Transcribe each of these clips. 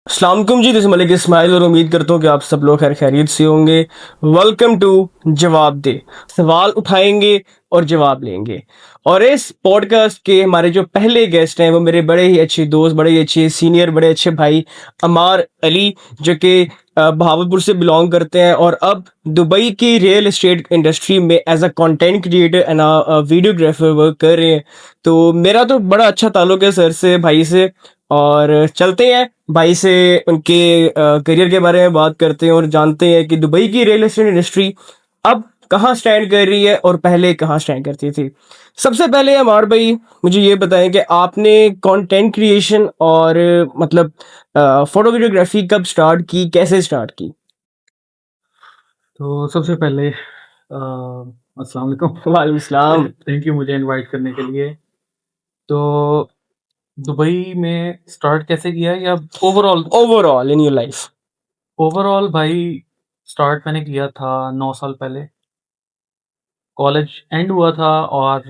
अस्सलाम वालेकुम जी, this is Malik Ismail और उम्मीद करता हूँ कि आप सब लोग खैर खैरियत से होंगे। वेलकम टू जवाब दे। सवाल उठाएंगे और जवाब लेंगे। और इस पॉडकास्ट के हमारे जो पहले गेस्ट हैं वो मेरे बड़े ही अच्छे दोस्त, बड़े ही अच्छे सीनियर, बड़े अच्छे भाई अमार अली, जो कि बहावलपुर से बिलोंग करते हैं और अब दुबई की रियल एस्टेट इंडस्ट्री में as a content creator and videographer work कर रहे हैं। तो मेरा तो बड़ा अच्छा ताल्लुक है सर से, भाई से। और चलते हैं भाई से उनके करियर के बारे में बात करते हैं और जानते हैं कि दुबई की रियल एस्टेट इंडस्ट्री अब कहाँ स्टैंड कर रही है और पहले कहाँ स्टैंड करती थी। सबसे पहले अमार भाई, मुझे ये बताएं कि आपने कंटेंट क्रिएशन और मतलब फोटो वीडियोग्राफी कब स्टार्ट की, कैसे स्टार्ट की? तो सबसे पहले अस्सलाम वालेकुम। वालेकुम सलाम। थैंक यू मुझे इनवाइट करने के लिए। तो दुबई में स्टार्ट कैसे किया या overall? Overall in your life. Overall भाई स्टार्ट मैंने किया था 9 साल पहले। कॉलेज एंड हुआ था और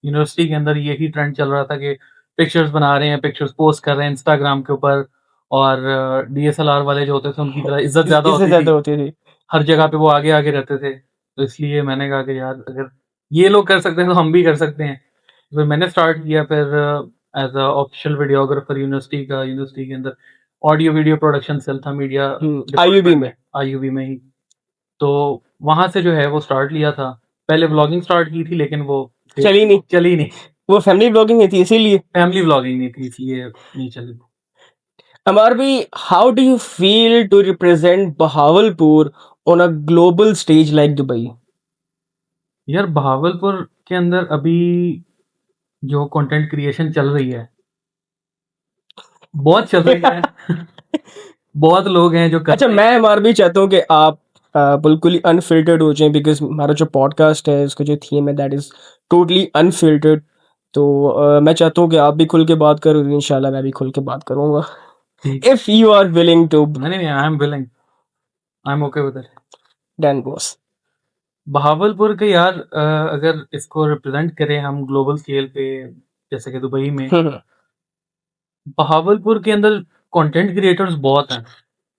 यूनिवर्सिटी के अंदर यही ट्रेंड चल रहा था कि पिक्चर्स बना रहे हैं, पिक्चर्स पोस्ट कर रहे हैं इंस्टाग्राम के ऊपर। और डीएसएलआर वाले जो होते थे उनकी तरह इज़्ज़त ज़्यादा इससे होती ज्यादा थी। होती थी। हर जगह पे वो आगे-आगे रहते थे। तो इसलिए मैंने कहा कि यार अगर ये लोग कर सकते हैं तो हम भी कर सकते हैं। फिर मैंने स्टार्ट किया फिर as a official videographer university के अंदर ऑडियो वीडियो प्रोडक्शन सेल था मीडिया आईयूबी डिपार्टमेंट में। में, आईयूबी में ही। तो वहाँ से जो है वो स्टार्ट लिया था। पहले व्लॉगिंग स्टार्ट की थी लेकिन वो फिर चली नहीं। चली नहीं। वो फैमिली ब्लॉगिंग नहीं थी इसीलिए। फैमिली व्लॉगिंग नहीं थी इसलिए नहीं चली। Amar bhai, how do you feel to represent Bahawalpur on a global stage like Dubai? यार बहावलपुर के अंदर अभी जो कंटेंट क्रिएशन चल रही है, बहुत चल रही है। बहुत लोग हैं जो कर अच्छा, रहे हैं। मैं अमार भी चाहता हूँ कि आप बिल्कुल ही अनफिल्टर्ड हो जाएं, बिकॉज हमारा जो पॉडकास्ट है उसका जो थीम है दैट इज टोटली अनफिल्टर्ड। तो मैं चाहता हूँ कि आप भी खुल के बात करो, इंशाल्लाह मैं भी खुल के बात करूँगा, ठीक। If you are willing to. नहीं, I am willing, I am okay with it. Done boss. Bahawalpur के यार अगर इसको रिप्रेज़ेंट करें हम ग्लोबल स्केल पे जैसे कि दुबई में, बहावलपुर के अंदर कंटेंट क्रिएटर्स बहुत हैं।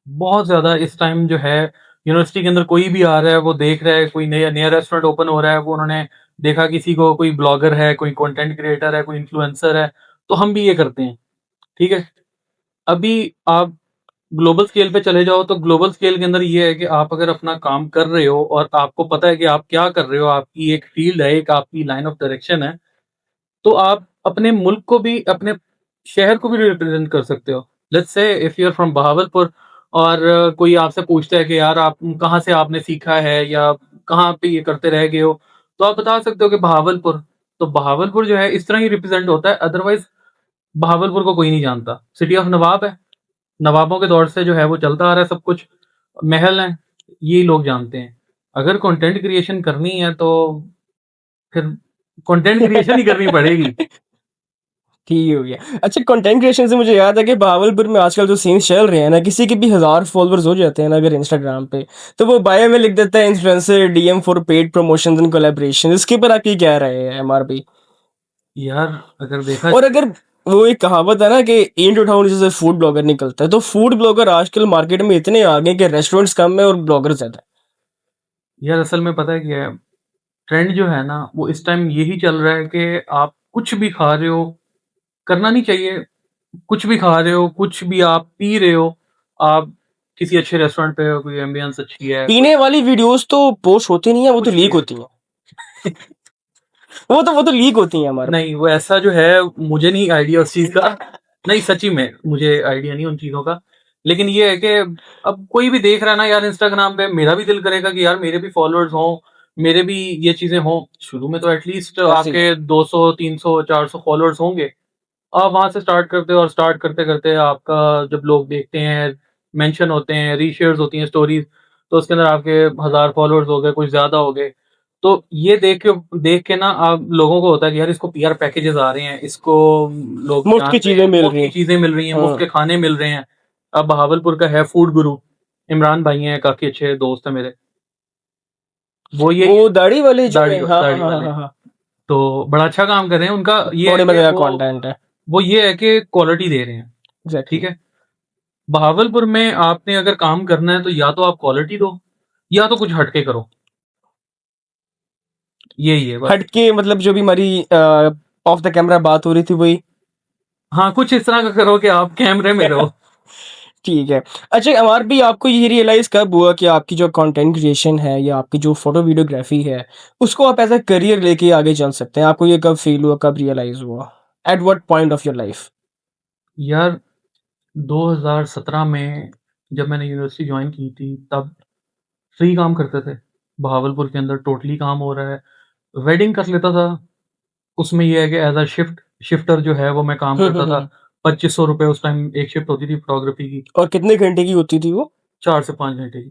बहुत ज़्यादा इस टाइम जो है यूनिवर्सिटी के अंदर कोई भी आ रहा है, वो देख रहा है कोई नया नया रेस्टोरेंट ओपन हो रहा है, वो उन्होंने देखा किसी को, कोई ब्लॉगर है, कोई कंटेंट क्रिएटर है, कोई इन्फ्लुएंसर है, तो हम भी ये करते हैं, ठीक है? अभी आप ग्लोबल स्केल पे चले जाओ तो ग्लोबल स्केल के अंदर ये है कि आप अगर अपना काम कर रहे हो और आपको पता है कि आप क्या कर रहे हो, आपकी एक फ़ील्ड है, एक आपकी लाइन ऑफ डायरेक्शन है, तो आप अपने मुल्क को भी, अपने शहर को भी रिप्रेज़ेंट कर सकते हो। Let's say if you are from Bahawalpur और कोई आपसे पूछता है कि यार आप कहाँ से आपने सीखा है या कहाँ पे ये करते रह गए हो, तो आप बता सकते हो कि बहावलपुर। तो बहावलपुर जो है इस तरह ही रिप्रेज़ेंट होता है, अदरवाइज़ बहावलपुर को कोई नहीं जानता। सिटी ऑफ नवाब है, नवाबों के दौर से जो है वो चलता आ रहा है सब कुछ, महल हैं, ये लोग जानते हैं। अगर कंटेंट क्रिएशन करनी है तो फिर कंटेंट क्रिएशन ही करनी पड़ेगी। ठीक हो गया। अच्छा, कंटेंट क्रिएशन से मुझे याद है कि बहावलपुर में आजकल जो सीन्स चल रहे हैं ना, किसी के भी 1000 फॉलोअर्स हो जाते हैं ना अगर इंस्टाग्राम पे, तो वो बायो में लिख देता है influencer DM for paid promotions and collaboration. इसके ऊपर आपकी क्या राय है एमआर भाई? यार अगर देखा और अगर वो एक कहावत है ना कि ईंट उठाओ नीचे से फूड ब्लॉगर निकलता है, तो फूड ब्लॉगर आजकल मार्केट में इतने आ गए कि रेस्टोरेंट्स कम है और ब्लॉगर ज्यादा यार असल में पता है क्या है, ट्रेंड जो है ना वो इस टाइम यही चल रहा है कि आप कुछ भी खा रहे हो, करना नहीं चाहिए। कुछ भी खा रहे हो, कुछ भी आप पी रहे हो, आप किसी अच्छे रेस्टोरेंट पे हो, कोई एम्बियंस अच्छी है। है, कोई पीने वाली वीडियोस तो पोस्ट होती नहीं है, वो तो कुछ भी लीक है। होती हैं। वो तो लीक होती हैं हमारे। नहीं, वो ऐसा जो है मुझे नहीं आइडिया उस चीज़ का। नहीं सच्ची में मुझे आइडिया नहीं उन चीज़ों का। लेकिन ये है कि अब कोई भी देख रहा है ना यार इंस्टाग्राम पे, मेरा भी दिल करेगा कि यार मेरे भी फॉलोअर्स हों, मेरे भी ये चीज़ें हों। शुरू में तो एटलीस्ट ऐसे ही। आपके 200, 300, 400 फॉलोअर्स होंगे। आप वहाँ से स्टार्ट करते हो और स्टार्ट करते-करते आपका जब लोग देखते हैं, मेंशन होते हैं, रीशेयर्स होती हैं स्टोरीज़, तो उसके अंदर आपके 1000 फॉलोअर्स हो गए, कुछ ज़्यादा हो गए। तो ये देख के ना आप लोगों को होता है कि यार इसको पीआर पैकेजेज़ आ रहे हैं, इसको लोग मुफ्त जान की रहे चीजें हैं, मिल मुफ़्त रही की हैं। चीज़ें मिल रही हैं, मुफ़्त हाँ। के खाने मिल रहे हैं। अब बहावलपुर का है फूड गुरु, इमरान भाई हैं, काफ़ी अच्छे दोस्त हैं मेरे। वो यही वो दाढ़ी वाले जो दाढ़ी है, हाँ हाँ दाढ़ी हाँ वाले। हाँ हाँ। तो बड़ा अच्छा काम कर रहे हैं। उनका ये बड़े है कि मजे का वो कंटेंट है। वो ये है कि क्वालिटी दे रहे हैं, एग्जैक्टली। ठीक है? बहावलपुर में आपने अगर काम करना है तो या तो आप क्वालिटी दो या तो कुछ हट के करो, यही है बस। हटके मतलब जो भी हमारी ऑफ द कैमरा बात हो रही थी वही। हाँ, कुछ इस तरह का करो कि आप कैमरे में रहो। ठीक है। अच्छा अमार भी आपको ये रियलाइज़ कब हुआ कि आपकी जो कंटेंट क्रिएशन है या आपकी जो फ़ोटो वीडियोग्राफ़ी है, उसको आप एज़ अ करियर लेके आगे चल सकते हैं? आपको ये कब फ़ील हुआ, कब रियलाइज़ हुआ? At what point of your life? यार 2017 में जब मैंने यूनिवर्सिटी जॉइन की थी तब फ्री काम करते थे। बहावलपुर के अंदर टोटली काम हो रहा है। वेडिंग कर लेता था, उसमें ये है कि एज़ अ शिफ्टर जो है वो मैं काम हुँ, हुँ, करता था। हुँ। ₹2500 उस टाइम एक शिफ्ट होती थी फ़ोटोग्राफ़ी की, और कितने घंटे की होती थी वो? 4 से 5 घंटे की।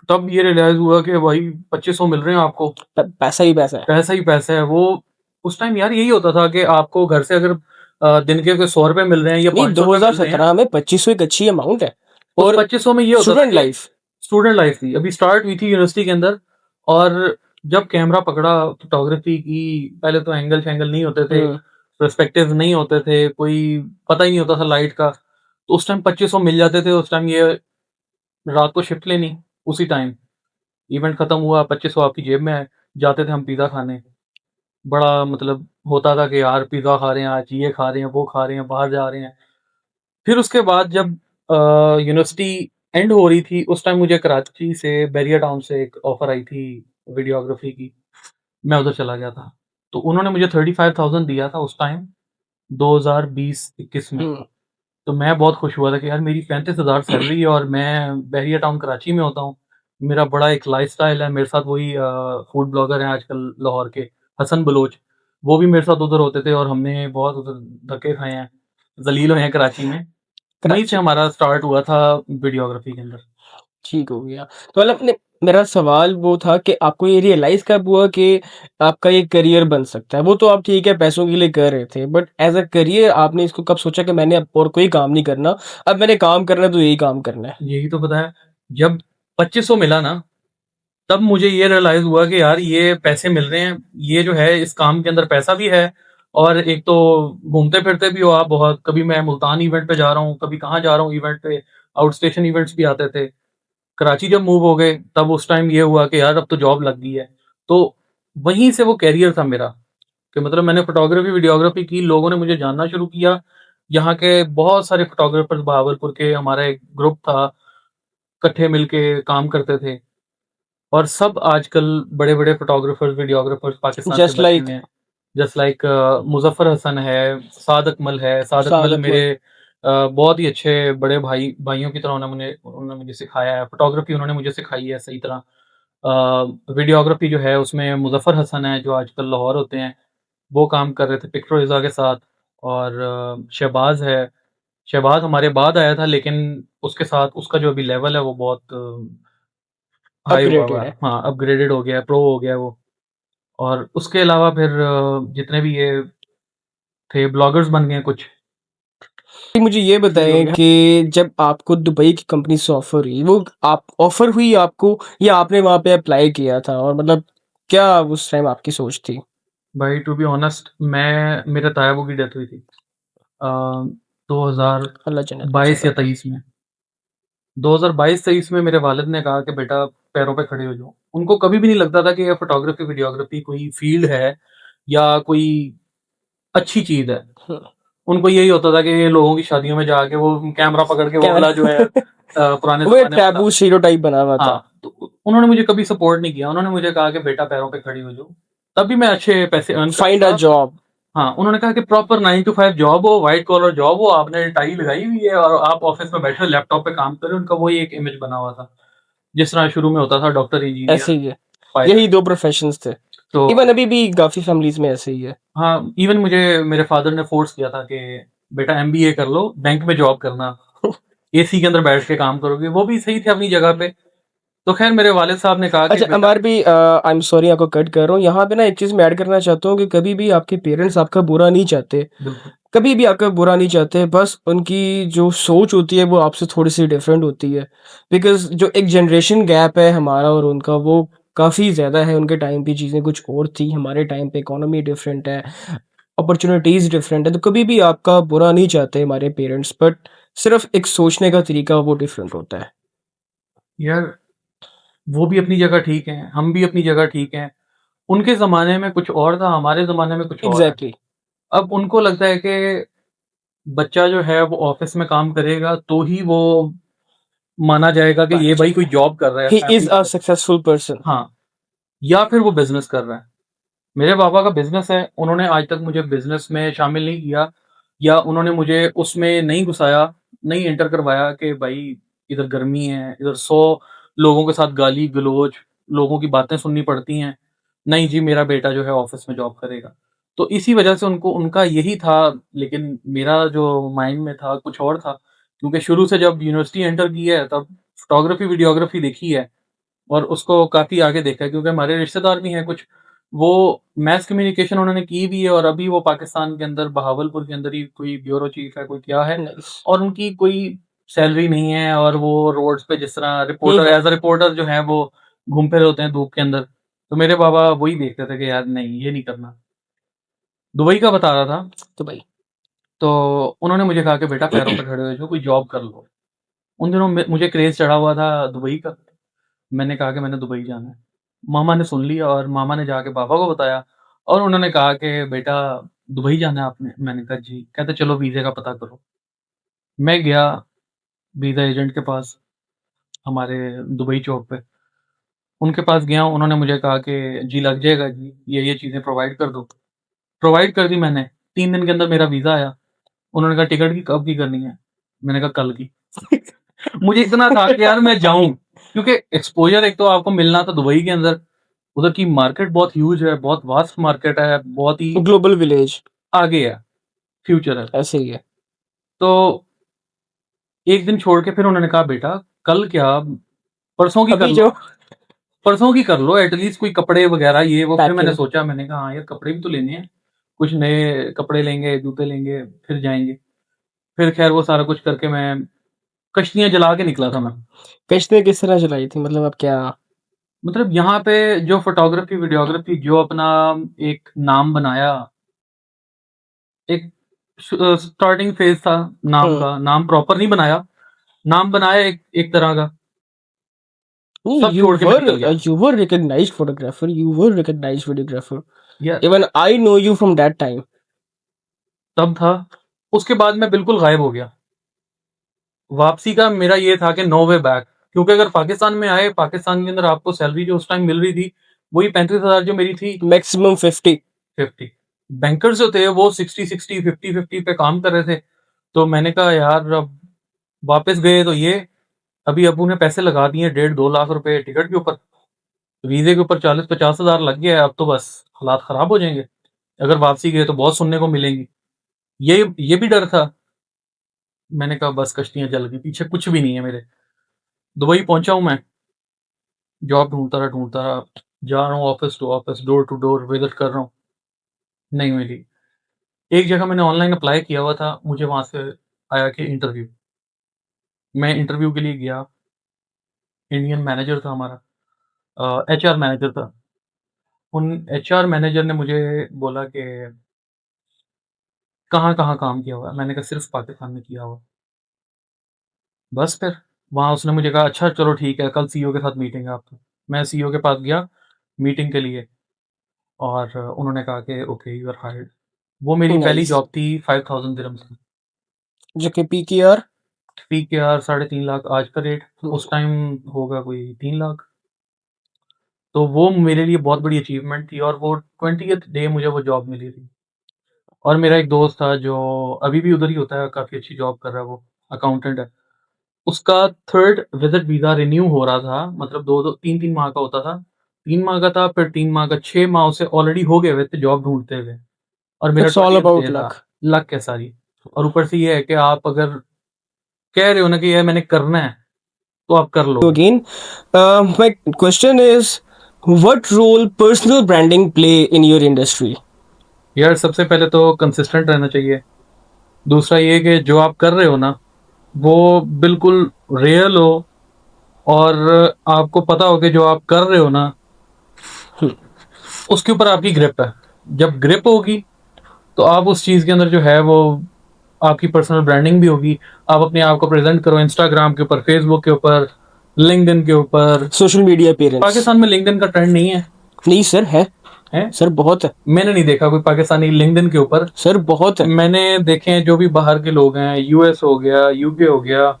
तब ये रियलाइज़ हुआ कि भाई 2500 मिल रहे हैं आपको, पैसा ही पैसा है। पैसा ही पैसा है। वो उस टाइम यार यही होता था कि आपको घर से अगर दिन के कोई ₹100 मिल रहे हैं या नहीं, ₹500 मिल रहे हैं, 2017 में 2500 एक अच्छी अमाउंट है। उस और 2500 में ये होता था स्टूडेंट कि लाइफ़। स्टूडेंट लाइफ़ थी, अभी स्टार्ट हुई थी यूनिवर्सिटी के अंदर। और जब कैमरा पकड़ा फ़ोटोग्राफ़ी की, पहले तो एंगल-शैंगल नहीं होते थे, हुँ। पर्सपेक्टिव नहीं होते थे, कोई पता ही नहीं होता था लाइट का। तो उस टाइम 2500 मिल जाते थे, उस टाइम ये रात को शिफ्ट लेनी, उसी टाइम इवेंट खत्म हुआ, 2500 आपकी जेब में है, जाते थे हम पिज़्ज़ा खाने। बड़ा मतलब होता था कि यार पिज़्ज़ा खा रहे हैं आज, ये खा रहे हैं, वो खा रहे हैं, बाहर जा रहे हैं। फिर उसके बाद जब यूनिवर्सिटी एंड हो रही थी, उस टाइम मुझे कराची से बैरिया टाउन से एक ऑफ़र आई थी वीडियोग्राफ़ी की, मैं उधर चला गया था। तो उन्होंने मुझे 35,000 दिया था उस टाइम 2020-21 में। हुँ। तो मैं बहुत खुश हुआ था कि यार मेरी 35,000 सैलरी है और मैं बैरिया टाउन कराची में होता हूँ। मेरा बड़ा एक लाइफ़स्टाइल है, मेरे साथ वही फूड ब्लॉगर हैं आजकल लाहौर के, हसन बलोच, वो भी मेरे साथ उधर होते थे और हमने बहुत उधर धक्के खाए हैं, ज़लील हुए हैं कराची में। वहीं से कराची। हमारा स्टार्ट हुआ था वीडियोग्राफ़ी के अंदर। ठीक हो गया। तो मतलब ने मेरा सवाल वो था कि आपको ये रियलाइज़ कब हुआ कि आपका ये करियर बन सकता है? वो तो आप ठीक है पैसों के लिए कर रहे थे, बट एज़ अ करियर आपने इसको कब सोचा कि मैंने अब और कोई काम नहीं करना, अब मैंने काम करना है तो यही काम करना है? यही तो पता है, जब 2500 मिला ना, तब मुझे ये रियलाइज़ हुआ कि यार ये पैसे मिल रहे हैं, ये जो है इस काम के अंदर पैसा भी है और एक तो घूमते-फिरते भी हो आप बहुत, कभी मैं मुल्तान इवेंट पे जा रहा हूँ, कभी कहाँ जा रहा हूँ इवेंट पे, आउट स्टेशन इवेंट्स भी आते थे। कराची जब मूव हो गए, तब उस टाइम ये हुआ कि यार अब तो जॉब लग गई है। तो वहीं से वो करियर था मेरा कि मतलब मैंने फ़ोटोग्राफ़ी, वीडियोग्राफ़ी की, लोगों ने मुझे जानना शुरू किया। यहाँ के बहुत सारे फ़ोटोग्राफ़र्स बहावलपुर के हमारा एक ग्रुप था, इकट्ठे मिलके काम करते थे और सब आजकल बड़े-बड़े फ़ोटोग्राफ़र्स, वीडियोग्राफ़र्स पाकिस्तान से जस्ट बने लाइक हुए हैं। जस्ट लाइक मुज़फ़्फ़र हसन है, साद अकमल है। साद साद अकमल मेरे अकमल। बहुत ही अच्छे बड़े भाइयों की तरह उन्होंने मुझे सिखाया है, फ़ोटोग्राफ़ी उन्होंने मुझे सिखाई है सही तरह। वीडियोग्राफ़ी जो है उसमें मुज़फ़्फ़र हसन है जो आजकल लाहौर होते हैं, वो काम कर रहे थे पिक्टोरिज़ा के साथ। और शहबाज़ है, शहबाज़ हमारे बाद आया था लेकिन उसके साथ उसका जो अभी लेवल है वो बहुत हाई हुआ हुआ अपग्रेडेड है। है। हाँ, अपग्रेडेड हो गया है, प्रो हो गया है वो। और उसके अलावा फिर जितने भी ये थे ब्लॉगर्स बन गए हैं कुछ। मुझे ये ये हो बताएँ गया। कि जब आपको दुबई की कंपनी से ऑफ़र हुई, वो आप ऑफ़र हुई आपको या आपने वहाँ पे अप्लाई किया था? और मतलब क्या उस टाइम आपकी सोच थी? भाई टू बी ऑनेस्ट मैं मेरे ताया-अबू की डेथ हुई थी। 2022 अल्लाह जन्नत में या जगह दे। 23 में। 2022-23 में मेरे वालिद ने कहा कि बेटा पैरों पे खड़े हो जाओ। उनको कभी भी नहीं लगता था कि ये फ़ोटोग्राफ़ी, वीडियोग्राफ़ी कोई फ़ील्ड है या कोई अच्छी चीज़ है। हुँ। उनको यही होता था कि ये लोगों की शादियों में जाके वो कैमरा पकड़ के वो क्या वाला जो है पुराने वो एक ज़माने वाला। टैबू स्टीरियोटाइप बना हुआ था। हाँ, तो उन्होंने मुझे कभी सपोर्ट नहीं किया। उन्होंने मुझे कहा कि बेटा पैरों पे खड़ी हो जाओ। तब भी मैं अच्छे पैसे अर्न फाइंड करता अ था। जॉब। हाँ, उन्होंने कहा कि प्रॉपर 9 टू 5 जॉब हो, व्हाइट कॉलर जॉब हो, आपने टाई लगाई हुई है और आप ऑफ़िस में बैठे हो, लैपटॉप पे काम कर रहे हो। उनका वही एक इमेज बना हुआ था। जिस तरह शुरू में होता था डॉक्टर, इंजीनियर, ऐसे ही है। यही पायलट। 2 प्रोफ़ेशंस थे। तो इवन अभी भी काफ़ी फ़ैमिलीज़ में ऐसे ही है। हाँ, इवन मुझे मेरे फ़ादर ने फ़ोर्स किया था कि बेटा एमबीए कर लो, बैंक में जॉब करना, एसी के अंदर बैठ के काम करोगे। वो भी सही थे अपनी जगह पे। तो ख़ैर मेरे वालिद साहब ने कहा कि अच्छा बेटा। अमार भी आई एम सॉरी आपको कट कर रहा हूँ। यहाँ पे ना एक चीज़ मैं ऐड करना चाहता हूँ कि कभी भी आपके पेरेंट्स आपका बुरा नहीं चाहते। बिल्कुल, कभी भी आपका बुरा नहीं चाहते, बस उनकी जो सोच होती है वो आपसे थोड़ी-सी डिफरेंट होती है। बिकॉज़ जो एक जनरेशन गैप है हमारा और उनका वो काफ़ी ज़्यादा है, उनके टाइम पे चीज़ें कुछ और थी, हमारे टाइम पे इकोनॉमी डिफरेंट है, अपॉर्चुनिटीज़ डिफरेंट है, तो कभी भी आपका बुरा नहीं चाहते हमारे पेरेंट्स, बट सिर्फ़ एक सोचने का तरीका वो डिफरेंट होता है। यार वो भी अपनी जगह ठीक हैं, हम भी अपनी जगह ठीक हैं। उनके ज़माने में कुछ और था, हमारे ज़माने में कुछ और है। एग्ज़ैक्टली, अब उनको लगता है कि बच्चा जो है वो ऑफ़िस में काम करेगा तो ही वो माना जाएगा कि ये भाई कोई जॉब कर रहा है, ही फैमिली इज़ अ का। Successful person. हाँ, या फिर वो बिज़नेस कर रहा है। मेरे पापा का बिज़नेस है, उन्होंने आज तक मुझे बिज़नेस में शामिल नहीं किया या उन्होंने मुझे उसमें नहीं घुसाया, नहीं एंटर करवाया कि भाई इधर गर्मी है, इधर 100 लोगों के साथ गाली-गलौज, लोगों की बातें सुननी पड़ती हैं। नहीं जी, मेरा बेटा जो है ऑफ़िस में जॉब करेगा। तो इसी वजह से उनको उनका यही था, लेकिन मेरा जो माइंड में था कुछ और था। क्योंकि शुरू से जब यूनिवर्सिटी एंटर की है तब फ़ोटोग्राफ़ी, वीडियोग्राफ़ी देखी है और उसको काफ़ी आगे देखा है क्योंकि हमारे रिश्तेदार भी हैं कुछ। वो मैस कम्युनिकेशन उन्होंने की भी है और अभी वो पाकिस्तान के अंदर बहावलपुर के अंदर ही कोई ब्यूरो चीफ है, कोई क्या है नाइस। और उनकी कोई सैलरी नहीं है और वो रोड्स पे जिस तरह हुँ, रिपोर्टर हुँ। एज़ अ रिपोर्टर जो है वो घूमते रहते हैं धूप के अंदर। तो मेरे बाबा वही देखते थे कि यार नहीं, ये नहीं करना। दुबई का बता रहा था, तो भाई तो उन्होंने मुझे कहा कि बेटा पैरों पे खड़े हो जाओ, कोई जॉब कर लो। उन दिनों में मुझे क्रेज़ चढ़ा हुआ था दुबई का। मैंने कहा कि मैंने दुबई जाना है। मामा ने सुन लिया और मामा ने जाके पापा को बताया और उन्होंने कहा कि बेटा दुबई जाना है आपने? मैंने कहा जी। कहते चलो वीज़े का पता करो। मैं गया वीज़ा एजेंट के पास, हमारे दुबई चौक पे। उनके पास गया, उन्होंने मुझे कहा कि जी लग जाएगा जी, ये चीज़ें प्रोवाइड कर दो। प्रोवाइड कर दी मैंने, 3 दिन के अंदर मेरा वीज़ा आया। उन्होंने कहा टिकट की कब की करनी है? मैंने कहा कल की। मुझे इतना था कि यार मैं जाऊँ, क्योंकि एक्सपोज़र एक तो आपको मिलना था दुबई के अंदर, उधर की मार्केट बहुत ह्यूज है, बहुत वास्ट मार्केट है, बहुत ही ग्लोबल विलेज आगे है, फ्यूचर है। ऐसे ही है। तो एक दिन छोड़ के फिर उन्होंने कहा बेटा कल क्या, परसों की कर अभी लो, जो परसों की कर लो एटलीस्ट कोई कपड़े वगैरह ये वो। फिर मैंने पैकिंग सोचा, मैंने कहा हाँ यार कपड़े भी तो लेने हैं, कुछ नए कपड़े लेंगे, जूते लेंगे, फिर जाएँगे। फिर खैर वो सारा कुछ करके मैं कश्तियाँ जला के निकला था मैं। कश्तियाँ किस तरह चलाई थी? मतलब आप क्या मतलब यहाँ पे जो फ़ोटोग्राफ़ी, वीडियोग्राफ़ी जो अपना एक नाम बनाया, एक स्टार्टिंग फ़ेज़ था नाम हुँ। का, नाम प्रॉपर नहीं बनाया, नाम बनाया एक एक तरह का, नहीं, सब छोड़ के मैं निकल गया। you were recognized photographer, you were recognized videographer. यार Even I know you from that time. तब था, उसके बाद मैं बिल्कुल गायब हो गया। वापसी का मेरा ये था कि नो वे बैक, क्योंकि अगर पाकिस्तान में आए, पाकिस्तान के अंदर आपको सैलरी जो उस टाइम मिल रही थी, वही 35,000 जो मेरी थी, Maximum 50. 50। बैंकर्स जो थे वो 60-60, 50-50 पे काम कर रहे थे। तो मैंने कहा यार अब वापस गए तो ये, अभी अब्बू ने पैसे लगा दिए 1.5-2 लाख रुपए टिकट के ऊपर, वीज़े के ऊपर 40-50 हज़ार लग गया है, अब तो बस हालात खराब हो जाएँगे। अगर वापसी गए तो बहुत सुनने को मिलेंगी। ये भी डर था। मैंने कहा बस कश्तियाँ जल गई, पीछे कुछ भी नहीं है मेरे। दुबई पहुँचा हूँ मैं, जॉब ढूँढता रहा, जा रहा हूँ office to office, door to door visit कर रहा हूँ, नहीं मिली। एक जगह मैंने ऑनलाइन अप्लाई किया हुआ था, मुझे वहाँ से आया कि इंटरव्यू। मैं इंटरव्यू के लिए गया, इंडियन मैनेजर था हमारा, एचआर मैनेजर था। उन एचआर मैनेजर ने मुझे बोला कि कहाँ-कहाँ काम किया हुआ है? मैंने कहा सिर्फ़ पाकिस्तान में किया हुआ है। बस फिर वहाँ उसने मुझे कहा अच्छा चलो ठीक है, कल सीईओ के साथ मीटिंग है आपकी। मैं सीईओ के पास गया मीटिंग के लिए और उन्होंने कहा कि ओके यू आर हायर्ड। वो मेरी पहली नाइस। जॉब थी, 5000 दिरहम्स की। जो कि पीकेआर पीकेआर साढ़े 3 लाख आज का रेट, हुँ, उस टाइम होगा कोई 3 लाख। तो वो मेरे लिए बहुत बड़ी अचीवमेंट थी और वो 20th डे मुझे वो जॉब मिली थी। और मेरा एक दोस्त था जो अभी भी उधर ही होता है, काफ़ी अच्छी जॉब कर रहा है वो, अकाउंटेंट है। उसका 3rd विज़िट वीज़ा रिन्यू हो रहा था, मतलब 2-2 3-3 माह का होता था। 3 माह का था, फिर 3 माह का, 6 माह उसे ऑलरेडी हो गए हुए थे जॉब ढूँढते हुए और मेरा it's all 20th about day था। लक। लक है सारी। और ऊपर से ये है कि आप अगर कह रहे हो ना कि ये मैंने करना है, तो आप कर So लोगे। again, my question is, what role personal branding play in your industry? यार सबसे पहले तो कंसिस्टेंट रहना चाहिए। दूसरा ये कि जो आप कर रहे हो ना, वो बिल्कुल रियल हो और आपको पता हो कि जो आप कर रहे हो ना, उसके ऊपर आपकी ग्रिप है। जब ग्रिप होगी तो आप उस चीज के अंदर जो है वो आपकी पर्सनल ब्रांडिंग भी होगी। आप अपने आप को प्रेजेंट करो इंस्टाग्राम के ऊपर, फेसबुक के ऊपर, लिंक्डइन के ऊपर। Social media parents. पाकिस्तान में लिंक्डइन का ट्रेंड नहीं है। नहीं सर, है सर, बहुत है। मैंने नहीं देखा कोई पाकिस्तानी लिंक्डइन के ऊपर। सर बहुत है। मैंने देखे हैं जो भी बाहर के लोग हैं, यूएस हो गया, यूके हो गया,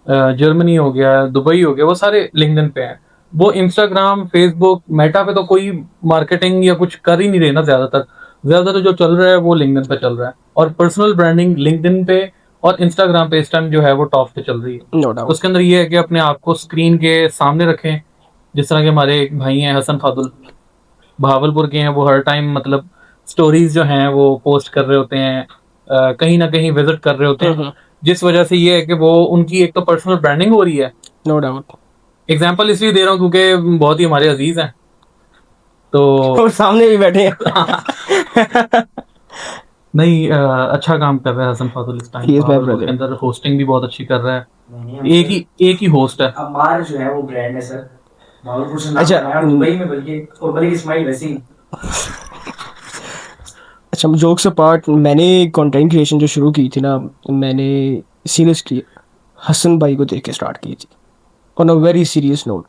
जर्मनी हो गया, दुबई हो गया, वो सारे लिंक्डइन पे हैं। वो इंस्टाग्राम, फेसबुक, मेटा पे तो कोई मार्केटिंग या कुछ कर ही नहीं रहे ना। ज्यादातर जो चल रहा है वो लिंक्डइन पे चल रहा है, और पर्सनल ब्रांडिंग लिंक्डइन पे और इंस्टाग्राम पे इस टाइम जो है वो टॉप पे चल रही है। नो तो डाउट। उसके अंदर ये है कि अपने आप को स्क्रीन के सामने रखें। जिस तरह के हमारे एक भाई हैं हसन फादुल, बहावलपुर के हैं, वो हर टाइम मतलब स्टोरीज जो हैं वो पोस्ट कर रहे होते हैं, कहीं ना कहीं विजिट कर रहे होते हैं, जिस वजह से ये है कि वो उनकी एक तो पर्सनल ब्रांडिंग हो रही है। No doubt. एग्जाम्पल इसलिए दे रहा हूँ क्योंकि बहुत ही हमारे अजीज हैं तो और सामने भी बैठे हैं। नहीं, अच्छा काम कर रहा है हसन फादुल इस time He is my Bahawalpur के brother. अंदर। होस्टिंग भी बहुत अच्छी कर रहा है। नहीं, एक ही होस्ट है। अमार जो है वो ब्रांड है सर, भागलपुर से नाम अच्छा, बनाया दुबई में, बल्कि इस्माइल वैसे ही। अच्छा, जोक्स अपार्ट, मैंने कंटेंट क्रिएशन जो शुरू की थी ना, मैंने सीरियसली हसन भाई को देख के स्टार्ट की थी, on a very serious note.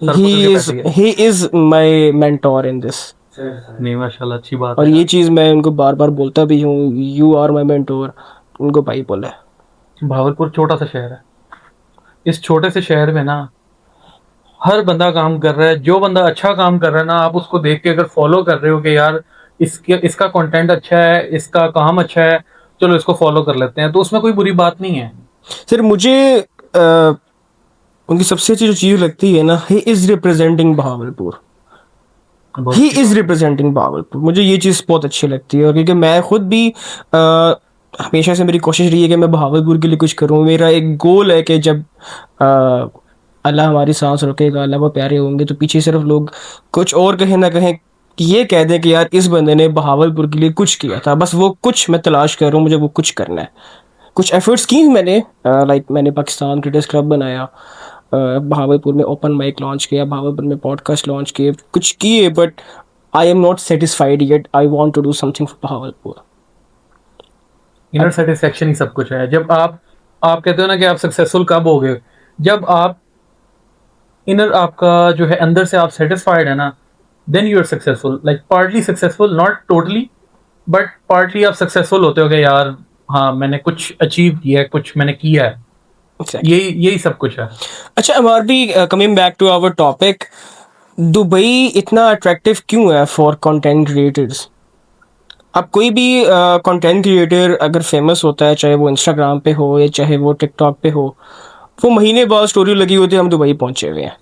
Sir पकड़ के बैठ गए। He is my mentor in this. नहीं माशाल्लाह, अच्छी बात और है। ये चीज़ मैं उनको बार बार बोलता भी हूँ, यू आर माई मेंटोर। उनको भाई बोला है। भावलपुर छोटा सा शहर है। इस छोटे से शहर में ना हर बंदा काम कर रहा है। जो बंदा अच्छा काम कर रहा है ना, आप उसको देख के अगर फॉलो कर रहे हो कि यार इसका कंटेंट अच्छा है, इसका काम अच्छा है, चलो इसको फॉलो कर लेते हैं, तो उसमें कोई बुरी बात नहीं है। सर मुझे उनकी सबसे अच्छी जो चीज़ लगती है ना, ही इज़ रिप्रेजेंटिंग बहावलपुर। बहुत ही अच्छी इज़ बात है। रिप्रेजेंटिंग बहावलपुर। मुझे ये चीज़ बहुत अच्छी लगती है, और क्योंकि मैं खुद भी हमेशा से मेरी कोशिश रही है कि मैं बहावलपुर के लिए कुछ करूँ। मेरा एक गोल है कि जब अल्लाह हमारी सांस रोकेगा, अल्लाह वो प्यारे होंगे, तो पीछे सिर्फ लोग कुछ और कहीं ना कहीं ये कह दें कि यार इस बंदे ने बहावलपुर के लिए कुछ किया था। बस वो कुछ मैं तलाश कर रहा हूँ, मुझे वो कुछ करना है। कुछ एफर्ट्स की मैंने, लाइक मैंने पाकिस्तान क्रिकेटर्स क्लब बनाया, बहावलपुर में ओपन माइक लॉन्च किया, बहावलपुर में पॉडकास्ट लॉन्च किए, कुछ किए, but I am not satisfied yet. I want to do something for Bahawalpur. Inner satisfaction ही सब कुछ है। जब आप कहते हो ना कि आप सक्सेसफुल कब हो गए, जब आप इनर आपका जो है अंदर से आप सेटिस्फाइड है ना, then you are successful. Like partly successful, not totally, but partly आप सक्सेसफुल होते हो कि यार हाँ मैंने कुछ अचीव किया है, कुछ मैंने किया है। Exactly. यही सब कुछ है। अच्छा अमर भी, coming back to our topic, Dubai इतना अट्रैक्टिव क्यों है फॉर कंटेंट क्रिएटर्स? अब कोई भी कंटेंट क्रिएटर अगर फेमस होता है, चाहे वो इंस्टाग्राम पे हो या चाहे वो टिकटॉक पे हो, वो महीने बाद स्टोरी लगी होती है हम दुबई पहुंचे हुए हैं।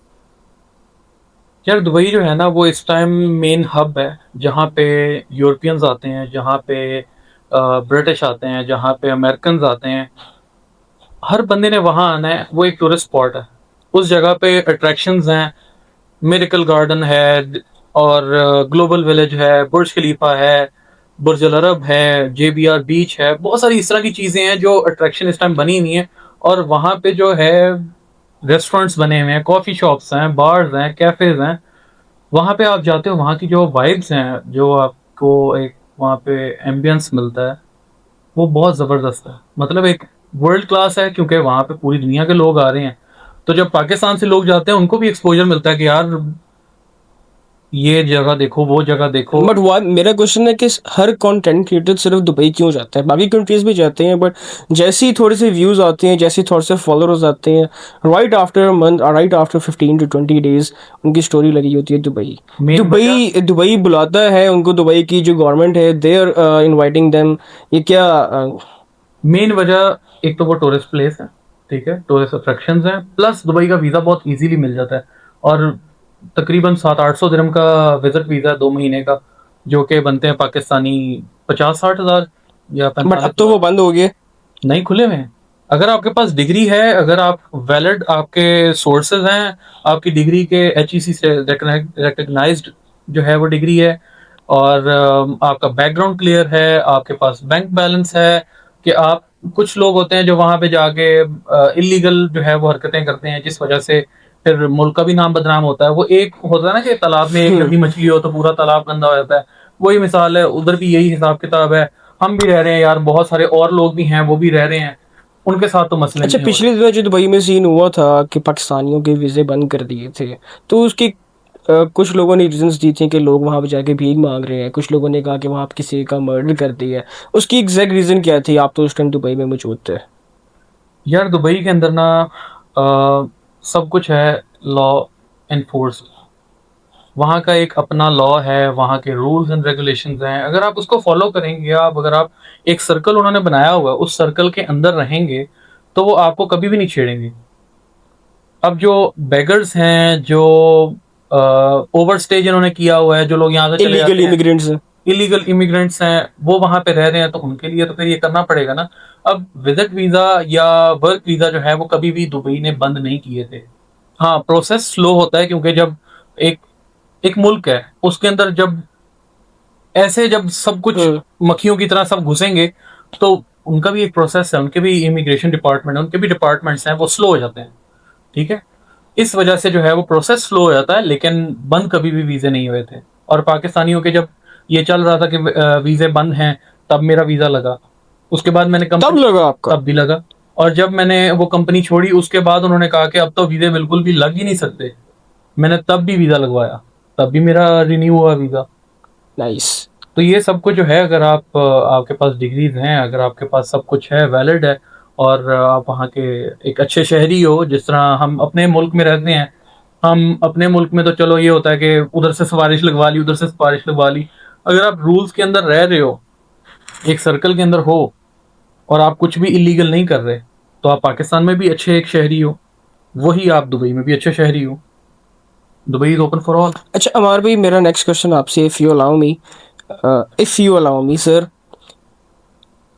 यार दुबई जो है ना वो इस टाइम मेन हब है, जहाँ पे यूरोपियंस आते हैं, जहाँ पे ब्रिटिश आते हैं, जहाँ पे अमेरिकन आते हैं। हर बंदे ने वहाँ आना है। वो एक टूरिस्ट स्पॉट है। उस जगह पे अट्रैक्शंस हैं, मिरेकल गार्डन है, और ग्लोबल विलेज है, बुर्ज खलीफा है, बुर्ज अल अरब है, जेबीआर बीच है। बहुत सारी इस तरह की चीज़ें हैं जो अट्रैक्शन इस टाइम बनी हुई हैं। और वहाँ पे जो है रेस्टोरेंट्स बने हुए हैं, कॉफ़ी शॉप्स हैं, बार्स हैं, कैफ़ेज़ हैं। वहाँ पे आप जाते हो, वहाँ की जो वाइब्स हैं, जो आपको एक वहाँ पे एम्बियंस मिलता है, वो बहुत ज़बरदस्त है। मतलब एक वर्ल्ड क्लास है, क्योंकि वहाँ पे पूरी दुनिया के लोग आ रहे हैं। तो जब पाकिस्तान से लोग जाते हैं उनको भी एक्सपोजर मिलता है कि यार ये जगह देखो, वो जगह देखो। बट मेरा क्वेश्चन है कि हर कंटेंट क्रिएटर सिर्फ दुबई क्यों जाता है? बाकी कंट्रीज भी जाते हैं, बट जैसे ही थोड़े से व्यूज आते हैं, जैसे ही थोड़े से फॉलोअर्स आते हैं, right after month, right after 15 to 20 days उनकी स्टोरी लगी होती है दुबई। दुबई बुलाता है उनको। दुबई की जो गवर्नमेंट है, दे आर इनवाइटिंग देम। ये क्या मेन वजह एक तो वो टूरिस्ट प्लेस है, ठीक है, टूरिस्ट अट्रैक्शंस हैं, प्लस दुबई का वीज़ा बहुत इजीली मिल जाता है। और तकरीबन 700-800 दिरहम का विजिट वीज़ा है 2 महीने का, जो कि बनते हैं पाकिस्तानी 50-60 हज़ार या बट 45। अब तो वो बंद हो गए। नहीं, खुले हुए हैं। अगर आपके पास डिग्री है, अगर आप वैलिड आपके सोर्सेज हैं, आपकी डिग्री के HEC से रिकग्नाइज्ड जो है वो डिग्री है, और आपका बैकग्राउंड क्लियर है, आपके पास बैंक बैलेंस है, कि आप कुछ लोग होते हैं जो वहाँ पे जाके इलीगल जो है वो हरकतें करते हैं, जिस वजह से फिर मुल्क का भी नाम बदनाम होता है। वो एक होता है ना कि तालाब में एक गंदी मछली हो तो पूरा तालाब गंदा हो जाता है, वही मिसाल है, उधर भी यही हिसाब किताब है। हम भी रह रहे हैं यार, बहुत सारे और लोग भी हैं वो भी रह रहे हैं, उनके साथ तो मसले अच्छा, नहीं हो रहे। पिछले दिनों जो दुबई में सीन हुआ था कि पाकिस्तानियों के वीज़े बंद कर दिए थे, तो उसकी कुछ लोगों ने रीजंस दी थी कि लोग वहाँ पे जाके भीख मांग रहे हैं, कुछ लोगों ने कहा कि वहाँ पे किसी का मर्डर कर दिया है। उसकी एग्जैक्ट रीज़न क्या थी? आप तो उस टाइम दुबई में मौजूद थे। यार दुबई के अंदर ना सब कुछ है लॉ एनफोर्स। वहाँ का एक अपना लॉ है, वहाँ के रूल्स एंड रेगुलेशंस हैं, अगर आप उसको फॉलो करेंगे, आप अगर आप एक सर्कल उन्होंने बनाया हुआ है उस सर्कल के अंदर रहेंगे तो वो आपको कभी भी नहीं छेड़ेंगे। अब जो बेगर्स हैं, जो ओवर स्टे जिन्होंने किया हुआ है, जो लोग यहाँ से चले इलीगल जाते हैं, इमिग्रेंट्स। इलीगल इमिग्रेंट्स हैं, वो वहां पे रह रहे हैं, तो उनके लिए तो फिर ये करना पड़ेगा ना। अब विजिट वीजा या वर्क वीजा जो है वो कभी भी दुबई ने बंद नहीं किए थे। हाँ, प्रोसेस स्लो होता है क्योंकि जब एक एक मुल्क है उसके अंदर जब ऐसे जब सब कुछ मक्खियों की तरह सब घुसेंगे तो उनका भी एक प्रोसेस है, उनके भी इमिग्रेशन डिपार्टमेंट है, उनके भी डिपार्टमेंट्स हैं, वो स्लो हो जाते हैं। ठीक है, इस वजह से जो है वो प्रोसेस स्लो हो जाता है, लेकिन बंद कभी भी वीजे नहीं हुए थे। और पाकिस्तानियों के जब ये चल रहा था कि वीजे बंद हैं, तब मेरा वीजा लगा। उसके बाद मैंने तब कंपनी, लगा आपका? तब भी लगा। और जब मैंने वो कंपनी छोड़ी उसके बाद उन्होंने कहा कि अब तो वीजे बिल्कुल भी लग ही नहीं सकते, मैंने तब भी वीजा लगवाया, तब भी मेरा रिन्यू हुआ वीजा। नाइस। तो ये सब कुछ जो है, अगर आप आपके पास डिग्रीज हैं, अगर आपके पास सब कुछ है, वैलिड है, और आप वहाँ के एक अच्छे शहरी हो, जिस तरह हम अपने मुल्क में रहते हैं। हम अपने मुल्क में तो चलो ये होता है कि उधर से सिफारिश लगवा ली, उधर से सिफारिश लगवा ली। अगर आप रूल्स के अंदर रह रहे हो, एक सर्कल के अंदर हो, और आप कुछ भी इलीगल नहीं कर रहे, तो आप पाकिस्तान में भी अच्छे एक शहरी हो, वही आप दुबई में भी अच्छे शहरी हो। Dubai is open for all. अच्छा अमर भाई, मेरा नेक्स्ट क्वेश्चन आपसे, if you allow me sir.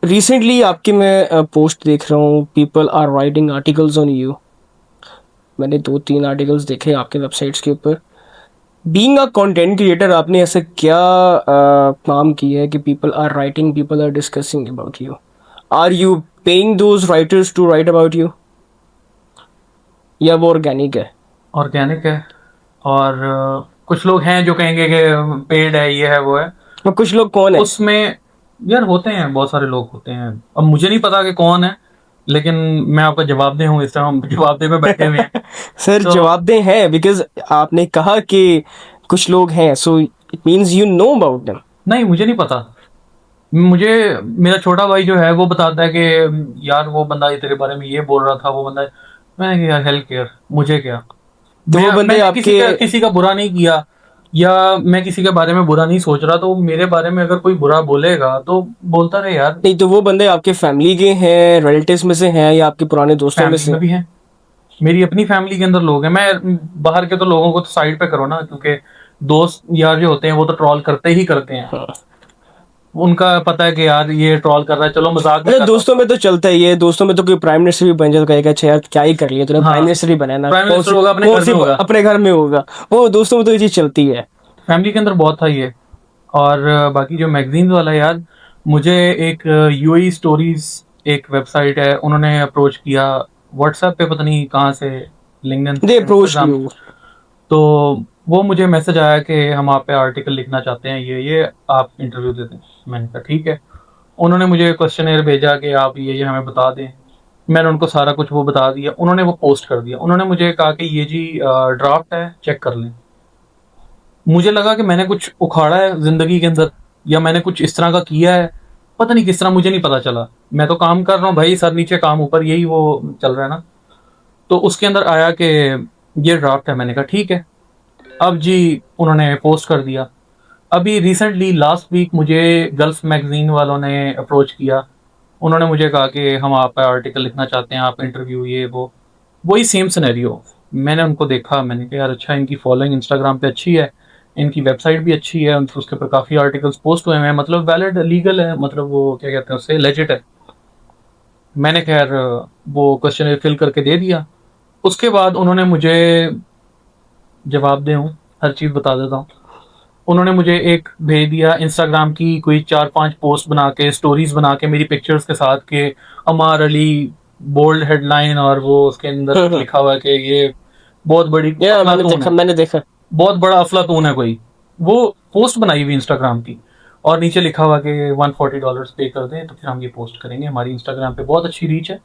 Recently आपकी मैं पोस्ट देख रहा हूँ, people are writing articles on you. मैंने 2-3 आर्टिकल्स देखे आपके वेबसाइट्स के ऊपर। बीइंग अ कंटेंट क्रिएटर, आपने ऐसा क्या काम किया है कि people are writing, people are discussing about you? Are you paying those writers to write about you, या वो ऑर्गेनिक है? ऑर्गेनिक है। और कुछ लोग हैं जो कहेंगे कि पेड है, ये है, वो है। और कुछ लोग कौन है? उसमें यार होते हैं, बहुत सारे लोग होते हैं, अब मुझे नहीं पता कि कौन है, लेकिन मैं आपका जवाबदेह हूँ, इस तरह हम जवाबदेह में बैठे हुए हैं। सर तो जवाबदेह हैं बिकॉज आपने कहा कि कुछ लोग हैं, so it means you know about them. नहीं, मुझे नहीं पता। मुझे मेरा छोटा भाई जो है वो बताता है कि यार वो बंदा ये तेरे बारे में ये बोल रहा था, वो बंदा। मैंने कहा यार हेल्थ केयर, मुझे क्या। तो वो बंदे मैंने आपके, किसी का बुरा नहीं किया, या मैं किसी के बारे में बुरा नहीं सोच रहा, तो मेरे बारे में अगर कोई बुरा बोलेगा तो बोलता रहे यार। नहीं तो वो बंदे आपके फैमिली के हैं, रिलेटिव्स में से हैं, या आपके पुराने दोस्तों में फैमिली से में हैं? भी है, मेरी अपनी फैमिली के अंदर लोग हैं। मैं बाहर के तो लोगों को तो साइड पे करो ना, क्योंकि दोस्त यार जो होते हैं वो तो ट्रॉल करते ही करते हैं। हाँ। उनका पता है कि यार ये ट्रॉल कर रहा है, चलो मजाक भी अच्छा, कर रहा दोस्तों में तो चलता ही है, दोस्तों में तो कोई प्राइम मिनिस्टर भी बन जाए तो कहेगा अच्छा यार क्या ही कर लिया तूने, हूँ। प्राइम हाँ, मिनिस्टर ही बना ना, प्राइम मिनिस्टर होगा, अपने घर में होगा। अपने घर में होगा। वो दोस्तों में तो ये चीज़ चलती है। फैमिली के अंदर बहुत था ये। और बाकी जो मैगजीन वाला यार, मुझे एक यूएई स्टोरीज एक वेबसाइट है, उन्होंने अप्रोच किया व्हाट्सएप पे, पता नहीं कहाँ से, लिंक्डइन दे से, अप्रोच्ड इंस्टाग्राम। यू? तो वो मुझे मैसेज आया कि हम आप पे आर्टिकल लिखना चाहते हैं, ये आप इंटरव्यू दे दें। मैंने कहा ठीक है। उन्होंने मुझे क्वेश्चनेयर भेजा कि आप ये हमें बता दें। मैंने उनको सारा कुछ वो बता दिया, उन्होंने वो पोस्ट कर दिया। उन्होंने मुझे कहा कि ये जी ड्राफ्ट है, चेक कर लें। मुझे लगा कि मैंने कुछ उखाड़ा है जिंदगी के अंदर, या मैंने कुछ इस तरह का किया है, पता नहीं किस तरह, मुझे नहीं पता चला। मैं तो काम कर रहा हूँ भाई, सर नीचे काम ऊपर, यही वो चल रहा है ना। तो उसके अंदर आया कि ये ड्राफ्ट है। मैंने कहा ठीक है। अब जी उन्होंने पोस्ट कर दिया। अभी रिसेंटली लास्ट वीक मुझे गल्फ मैगजीन वालों ने अप्रोच किया। उन्होंने मुझे कहा कि हम आप पे आर्टिकल लिखना चाहते हैं, आप इंटरव्यू, ये वो, वही सेम सिनेरियो। मैंने उनको देखा, मैंने कहा यार अच्छा, इनकी फॉलोइंग इंस्टाग्राम पे अच्छी है, इनकी वेबसाइट भी अच्छी है, उसके ऊपर काफ़ी आर्टिकल्स पोस्ट हुए हैं, मतलब वैलिड लीगल है, मतलब वो क्या कहते हैं उससे, लेजिट है। मैंने खैर वो क्वेश्चन फिल करके दे दिया। उसके बाद उन्होंने मुझे, जवाब दे हूँ, हर चीज़ बता देता हूँ। उन्होंने मुझे एक भेज दिया इंस्टाग्राम की कोई 4-5 पोस्ट बना के, स्टोरीज बना के मेरी पिक्चर्स के साथ, के अमार अली, बोल्ड हेडलाइन, और वो उसके अंदर लिखा हुआ है कि ये बहुत बड़ी या अफलातून है, मैंने देखा। बहुत बड़ा अफलातून है कोई। वो पोस्ट बनाई हुई इंस्टाग्राम की और नीचे लिखा हुआ कि $140 पे कर दें तो फिर हम ये पोस्ट करेंगे, हमारी इंस्टाग्राम पे बहुत अच्छी रीच है।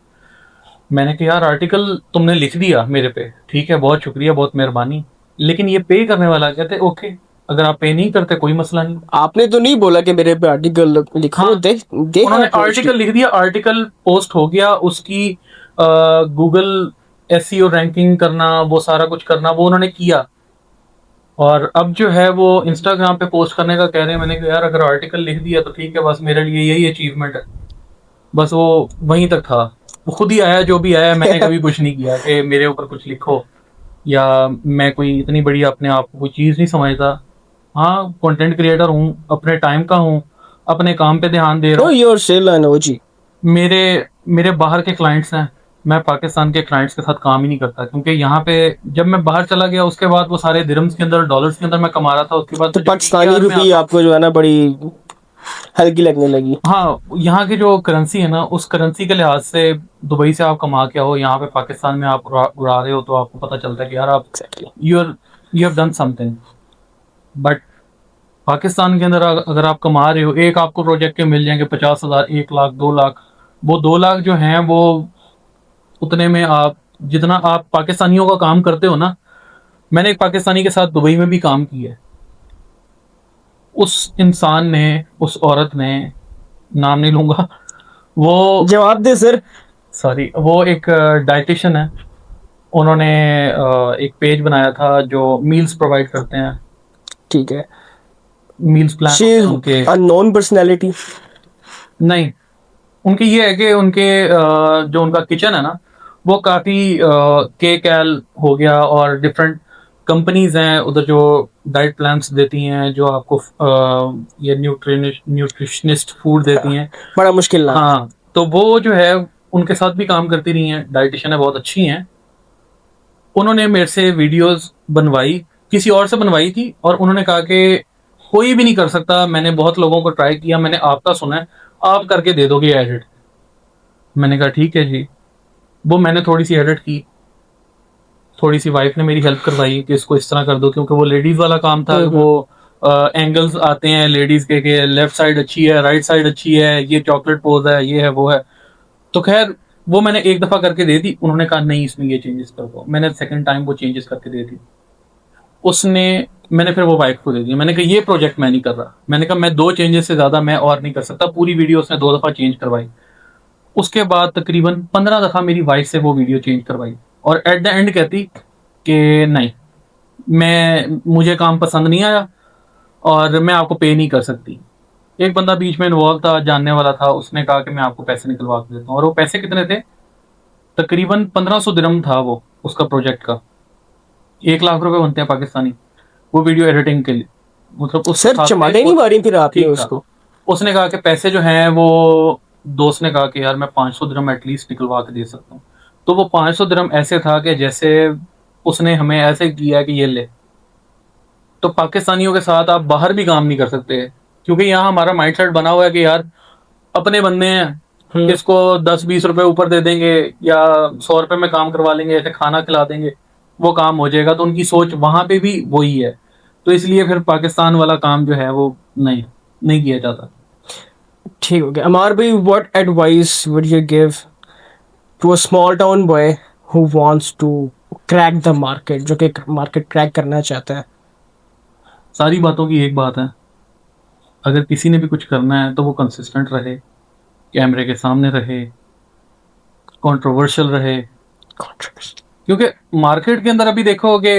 मैंने कहा यार आर्टिकल तुमने लिख दिया मेरे पे, ठीक है, बहुत शुक्रिया, बहुत मेहरबानी, लेकिन ये पे करने वाला कहते ओके, अगर आप पे नहीं करते कोई मसला नहीं। आपने तो नहीं बोला कि मेरे पे आर्टिकल लिखो। हाँ, दे उन्होंने हैव आर्टिकल लिख दिया, आर्टिकल पोस्ट हो गया, उसकी गूगल एसईओ रैंकिंग करना, वो सारा कुछ करना वो उन्होंने किया। और अब जो है वो इंस्टाग्राम पे पोस्ट करने का कह रहे हैं। मैंने कहा यार अगर आर्टिकल लिख दिया तो ठीक है, बस मेरे लिए यही अचीवमेंट है। बस वो वहीं तक था, वो खुद ही आया जो भी आया, मैंने कभी कुछ नहीं किया कि मेरे ऊपर कुछ लिखो, या मैं कोई इतनी बड़ी अपने आप को कोई चीज़ नहीं समझता। हाँ, कंटेंट क्रिएटर हूँ, अपने टाइम का हूँ, अपने काम पे ध्यान दे रहा नो हूँ। योर सेल एंड ओजी। मेरे मेरे बाहर के क्लाइंट्स हैं, मैं पाकिस्तान के क्लाइंट्स के साथ काम ही नहीं करता, क्योंकि यहाँ पे जब मैं बाहर चला गया उसके बाद वो सारे दिरहम्स के अंदर, डॉलर्स के अंदर मैं कमा रहा था। उसके बाद तो तो जब पाकिस्तानी पीकेआर में रुपी आता हूँ, आपको जो है ना बड़ी हल्की लगने लगी। हाँ, यहाँ की जो करेंसी है ना, उस करेंसी के लिहाज से दुबई से आप कमा के आओ, यहाँ पे पाकिस्तान में आप उड़ा रहे हो, तो आपको पता चलता है कि यार आप exactly. You have done something. But Pakistan के अंदर अगर आप कमा रहे हो, एक आपको प्रोजेक्ट के मिल जाएंगे 50,000, 1 लाख, 2 लाख। वो 2 लाख जो हैं वो उतने में आप जितना आप पाकिस्तानियों का काम करते हो ना, मैंने एक पाकिस्तानी के साथ दुबई में भी काम किया है। उस इंसान ने, उस औरत ने, नाम नहीं लूंगा, वो, जवाब दे सर। सॉरी, वो एक डाइटिशियन है। उन्होंने एक पेज बनाया था जो मील्स प्रोवाइड करते हैं, ठीक है। मील्स प्लान शी होते इज हैं उनके। Unknown personality. नहीं, उनकी ये है कि उनके जो उनका किचन है ना, वो काफ़ी के कैल हो गया और डिफरेंट कंपनीज हैं उधर जो डाइट प्लान्स देती हैं, जो आपको ये न्यूट्रिशनिस्ट फूड देती हैं। बड़ा मुश्किल नाम है। हाँ, तो वो जो है उनके साथ भी काम करती रही हैं, डाइटिशियन है, बहुत अच्छी हैं। उन्होंने मेरे से वीडियोस बनवाई, किसी और से बनवाई थी, और उन्होंने कहा कि कोई भी नहीं कर सकता, मैंने बहुत लोगों को ट्राई किया, मैंने आपका सुना है, आप करके दे दोगे एडिट। मैंने कहा ठीक है जी। वो मैंने थोड़ी सी एडिट की, थोड़ी सी वाइफ ने मेरी हेल्प करवाई कि इसको इस तरह कर दो, क्योंकि वो लेडीज वाला काम था। वो एंगल्स आते हैं लेडीज के लेफ्ट साइड अच्छी है, राइट साइड अच्छी है, ये चॉकलेट पोज है, ये है, वो है। तो खैर वो मैंने एक दफा करके दे दी, उन्होंने कहा नहीं इसमें ये चेंजेस कर दो, मैंने सेकंड टाइम वो चेंजेस करके दे दी। उसने मैंने फिर वो वाइफ को दे दी। मैंने कहा ये प्रोजेक्ट मैं नहीं कर रहा, मैंने कहा मैं 2 चेंजेस से ज्यादा मैं और नहीं कर सकता। पूरी वीडियो उसने 2 दफा चेंज करवाई। उसके बाद तकरीबन 15 दफा मेरी वाइफ से वो वीडियो चेंज करवाई, और एट द एंड कहती कि नहीं, मुझे काम पसंद नहीं आया और मैं आपको पे नहीं कर सकती। एक बंदा बीच में इन्वॉल्व था, जानने वाला था, उसने कहा कि मैं आपको पैसे निकलवा के देता हूँ। और वो पैसे कितने थे? तकरीबन 1500 दिरहम था वो उसका प्रोजेक्ट का। 1 लाख रुपए बनते हैं पाकिस्तानी वो वीडियो एडिटिंग के लिए। मतलब उस सर चमाटे नहीं मारी फिर आपने ठीक था। उसको? उसने कहा कि पैसे जो हैं वो, दोस्त ने कहा कि यार मैं 500 दिरहम एटलीस्ट निकलवा के दे सकता हूँ। तो वो 500 दिरहम ऐसे था कि जैसे उसने हमें ऐसे किया कि ये ले। तो पाकिस्तानियों के साथ आप बाहर भी काम नहीं कर सकते, क्योंकि यहाँ हमारा माइंडसेट बना हुआ है कि यार अपने बंदे हैं, इसको 10-20 रुपए ऊपर दे देंगे या 100 रुपए में काम करवा लेंगे, ऐसे खाना खिला देंगे, वो काम हो जाएगा। तो उनकी सोच वहां पे भी वही है, तो इसलिए फिर पाकिस्तान वाला काम जो है वो नहीं नहीं किया जाता। ठीक हो गया। अमार भाई, what advice would you give to a small town boy who wants to crack the market, जो कि मार्केट क्रैक करना चाहता है? सारी बातों की एक बात है, अगर किसी ने भी कुछ करना है तो वो कंसिस्टेंट रहे, कैमरे के सामने रहे, कंट्रोवर्शियल रहे। क्योंकि मार्केट के अंदर अभी देखो कि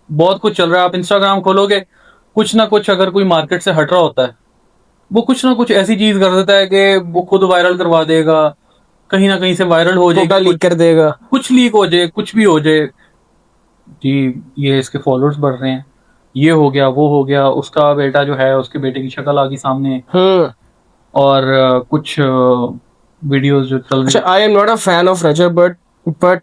बहुत कुछ चल रहा है। आप इंस्टाग्राम खोलोगे, कुछ ना कुछ अगर कोई मार्केट से हट रहा होता है, वो कुछ ना कुछ ऐसी चीज कर देता है कि वो खुद वायरल करवा देगा, कहीं ना कहीं से वायरल हो फोटो जाएगा, लीक कर देगा। कुछ लीक हो जाए, कुछ भी हो जाए, जी ये इसके फॉलोअर्स बढ़ रहे हैं, ये हो गया, वो हो गया, उसका बेटा जो है उसके बेटे की शक्ल आ गई सामने, और कुछ वीडियोस जो चल रही अच्छा, I am not a fan of Rajab, but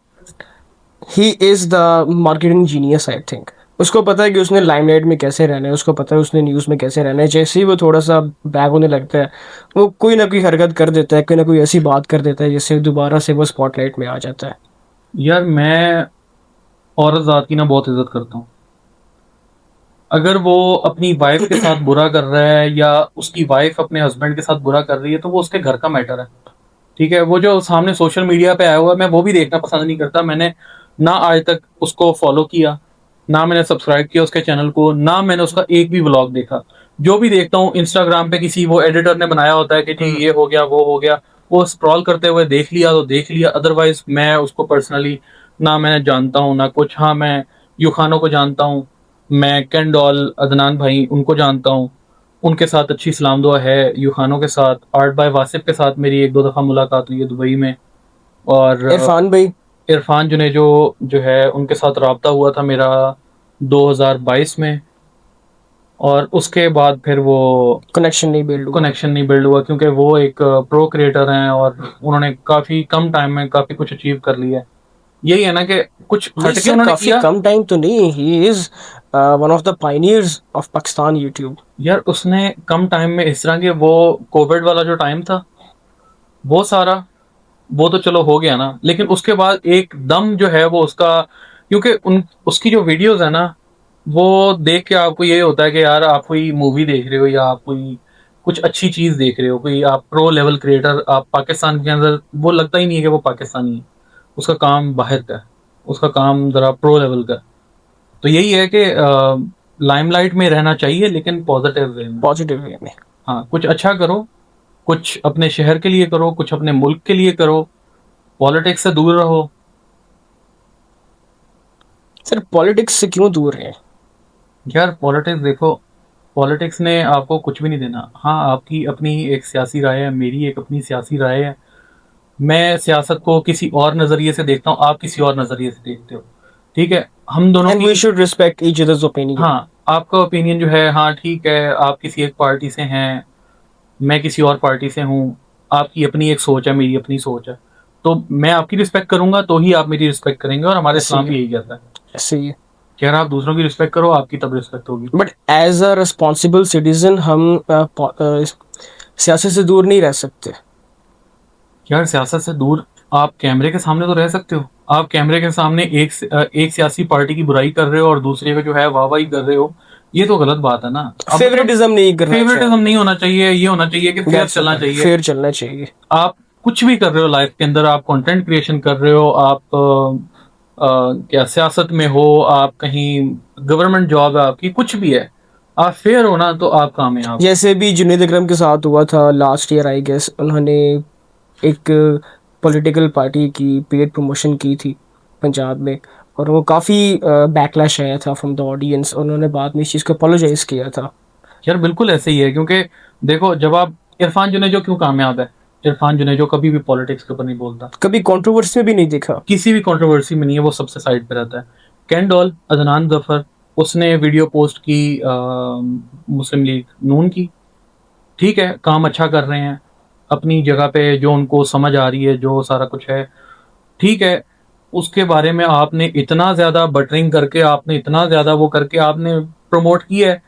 he is the marketing genius I think. उसको पता है कि उसने लाइमलाइट में कैसे रहना है, उसको पता है उसने न्यूज़ में कैसे रहना है। जैसे ही वो थोड़ा सा बैक होने लगता है, वो कोई ना कोई हरकत कर देता है, कोई ना कोई ऐसी बात कर देता है जिससे दोबारा से वो स्पॉटलाइट में आ जाता है। यार मैं औरत ज़ात की ना बहुत इज्जत करता हूँ। अगर वो अपनी वाइफ के साथ बुरा कर रहा है या उसकी वाइफ अपने हस्बैंड के साथ बुरा कर रही है तो वो उसके घर का मैटर है। ठीक है, वो जो सामने सोशल मीडिया पे आया हुआ है मैं वो भी देखना पसंद नहीं करता। मैंने ना आज तक उसको फॉलो किया, ना मैंने सब्सक्राइब किया उसके चैनल को, ना मैंने उसका एक भी व्लॉग देखा। जो भी देखता हूँ इंस्टाग्राम पे किसी वो एडिटर ने बनाया होता है कि जी ये हो गया वो हो गया, वो स्क्रॉल करते हुए देख लिया तो देख लिया। अदरवाइज मैं उसको पर्सनली ना मैंने जानता हूँ ना कुछ। हाँ, मैं यूखानो को जानता हूँ, मैं कैंडोल अदनान भाई उनको जानता हूँ, उनके साथ अच्छी सलाम दुआ है। यूखानों के साथ, आर्ट बाय वासिफ के साथ मेरी एक दो दफ़ा मुलाकात हुई है दुबई में। और इरफान भाई इरफान जुनेजो जो है उनके साथ रब्ता हुआ था मेरा 2022 में। और उसके बाद फिर वो कनेक्शन नहीं बिल्ड हुआ। कनेक्शन नहीं बिल्ड हुआ क्योंकि वो एक प्रो क्रिएटर हैं और उन्होंने काफ़ी कम टाइम में काफ़ी कुछ अचीव कर लिया है। यही है ना कि कुछ नहीं हटके सर, उन्होंने काफी किया। कम टाइम तो नहीं, he is one of the pioneers of Pakistan YouTube. यार उसने कम टाइम में इस तरह के वो कोविड वाला जो टाइम था वो सारा, वो तो चलो हो गया ना, लेकिन उसके बाद एकदम जो है वो उसका, क्योंकि उन उसकी जो वीडियोस है ना वो देख के आपको ये होता है कि यार आप कोई मूवी देख रहे हो या आप कोई कुछ अच्छी चीज देख रहे हो, कोई आप प्रो लेवल क्रिएटर आप पाकिस्तान के अंदर, वो लगता ही नहीं है कि वो पाकिस्तानी है। उसका काम बाहर का है, उसका काम जरा प्रो लेवल का है। तो यही है कि लाइमलाइट में रहना चाहिए लेकिन पॉजिटिव वे में। पॉजिटिव वे में। हाँ, कुछ अच्छा करो, कुछ अपने शहर के लिए करो, कुछ अपने मुल्क के लिए करो, पॉलिटिक्स से दूर रहो। सर पॉलिटिक्स से क्यों दूर है? यार पॉलिटिक्स देखो, पॉलिटिक्स ने आपको कुछ भी नहीं देना। हाँ, आपकी अपनी एक सियासी राय है, मेरी एक अपनी सियासी राय है। मैं सियासत को किसी और नज़रिए से देखता हूँ, आप किसी और नज़रिए से देखते हो। ठीक है, हम दोनों एंड की। We should respect each others opinion. हाँ, आपका ओपिनियन जो है, हाँ ठीक है, आप किसी एक पार्टी से हैं, मैं किसी और पार्टी से हूँ। आपकी अपनी एक सोच है, मेरी अपनी सोच है। तो मैं आपकी रिस्पेक्ट करूंगा तो ही आप मेरी रिस्पेक्ट करेंगे, और हमारे ऐसे इस्लाम ही है, भी यही कहता है ऐसे ही है। कि अगर आप दूसरों की रिस्पेक्ट करो आपकी तब रिस्पेक्ट होगी। But as a responsible citizen हम सियासत से दूर नहीं रह सकते। यार सियासत से दूर आप कैमरे के सामने तो रह सकते हो। आप कैमरे के सामने एक सियासी पार्टी की बुराई कर रहे हो और दूसरे का जो है वाहवाही कर रहे हो, ये तो गलत बात है ना। अब मतलब फेवरेटिज्म नहीं करना फेवरेटिज्म चाहिए। नहीं होना चाहिए, ये होना चाहिए कि फेयर दैट्स चलना चाहिए। फेयर चलना चाहिए। आप कुछ भी कर रहे हो लाइफ के अंदर, आप कंटेंट क्रिएशन कर रहे हो, आप क्या सियासत में हो, आप कहीं गवर्नमेंट जॉब है आपकी, कुछ भी है, आप फेयर हो ना तो आप कामयाब हो। जैसे भी जुनेद अकरम के साथ हुआ था लास्ट ईयर आई गेस, उन्होंने एक पॉलिटिकल पार्टी की पेड प्रमोशन की थी पंजाब में, और वो काफ़ी बैकलैश आया था फ्रॉम द ऑडियंस। उन्होंने बाद में इस चीज़ को अपोलोजाइज किया था। यार बिल्कुल ऐसे ही है, क्योंकि देखो जब आप, इरफान जुनेजो क्यों कामयाब है? इरफान जुनेजो कभी भी पॉलिटिक्स के ऊपर नहीं बोलता, कभी कंट्रोवर्सी में भी नहीं देखा। किसी भी कंट्रोवर्सी में नहीं है, वो सबसे साइड पे रहता है। कैंडोल अदनान जफर, उसने वीडियो पोस्ट की मुस्लिम लीग नून की। ठीक है, काम अच्छा कर रहे हैं अपनी जगह पे, जो उनको समझ आ रही है जो सारा कुछ है, ठीक है। उसके बारे में आपने इतना ज़्यादा बटरिंग करके, आपने इतना ज़्यादा वो करके आपने प्रमोट किया है,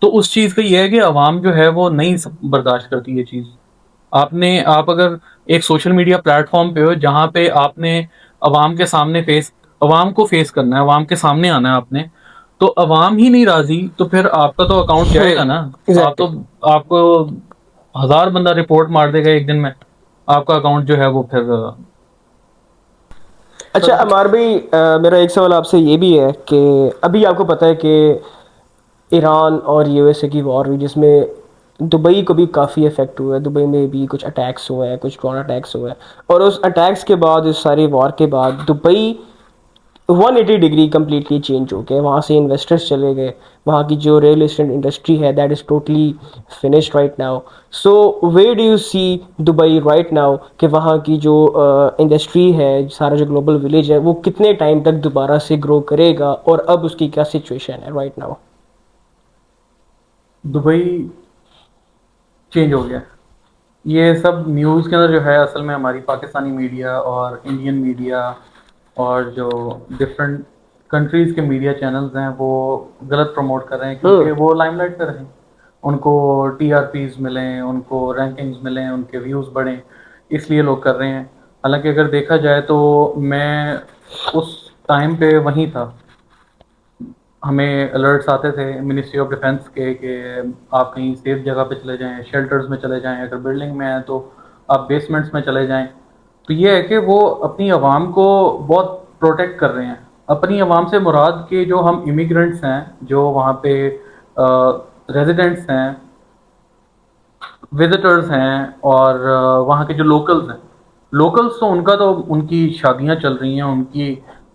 तो उस चीज़ का ये है कि आवाम जो है वो नहीं बर्दाश्त करती ये चीज़। आप अगर एक सोशल मीडिया प्लेटफॉर्म पे हो जहाँ पे आपने अवाम के सामने अवाम को फेस करना है, अवाम के सामने आना है आपने, तो अवाम ही नहीं राजी तो फिर आपका तो अकाउंट जाएगा ना। आप तो, एग्जैक्टली। आपको 1000 बंदा रिपोर्ट मार देगा एक दिन में, आपका अकाउंट जो है वो फिर अच्छा अमार भाई, मेरा एक सवाल आपसे ये भी है कि अभी आपको पता है कि ईरान और यूएसए की वॉर हुई, जिसमें दुबई को भी काफ़ी इफेक्ट हुआ है। दुबई में भी कुछ अटैक्स हुए हैं, कुछ ड्रोन अटैक्स हुए हैं, और उस अटैक्स के बाद, इस सारी वॉर के बाद दुबई 180 डिग्री कम्प्लीटली चेंज हो गया। वहाँ से इन्वेस्टर्स चले गए, वहाँ की जो रियल एस्टेट इंडस्ट्री है that is totally finished right now. So way do you see Dubai right now, कि वहाँ की जो इंडस्ट्री है, सारा जो ग्लोबल विलेज है, वो कितने टाइम तक दोबारा से ग्रो करेगा, और अब उसकी क्या सिचुएशन है राइट नाउ? दुबई चेंज हो गया। ये सब न्यूज़ के अंदर जो है असल में हमारी पाकिस्तानी मीडिया और इंडियन मीडिया और जो डिफरेंट कंट्रीज़ के मीडिया चैनल्स हैं वो गलत प्रमोट कर रहे हैं, क्योंकि वो लाइमलाइट पे रहें, उनको टीआरपीज़ मिलें, उनको रैंकिंग्स मिलें, उनके व्यूज़ बढ़ें, इसलिए लोग कर रहे हैं। हालांकि अगर देखा जाए तो मैं उस टाइम पे वहीं था। हमें अलर्ट्स आते थे मिनिस्ट्री ऑफ डिफेंस के कि आप कहीं सेफ जगह पे चले जाएं, शेल्टर्स में चले जाएं, अगर बिल्डिंग में हैं तो आप बेसमेंट्स में चले जाएं। तो ये है कि वो अपनी आवाम को बहुत प्रोटेक्ट कर रहे हैं। अपनी आवाम से मुराद के जो हम इमिग्रेंट्स हैं, जो वहाँ पे रेजिडेंट्स हैं, विजिटर्स हैं, और वहाँ के जो लोकल्स हैं, लोकल्स तो उनका तो उनकी शादियां चल रही हैं,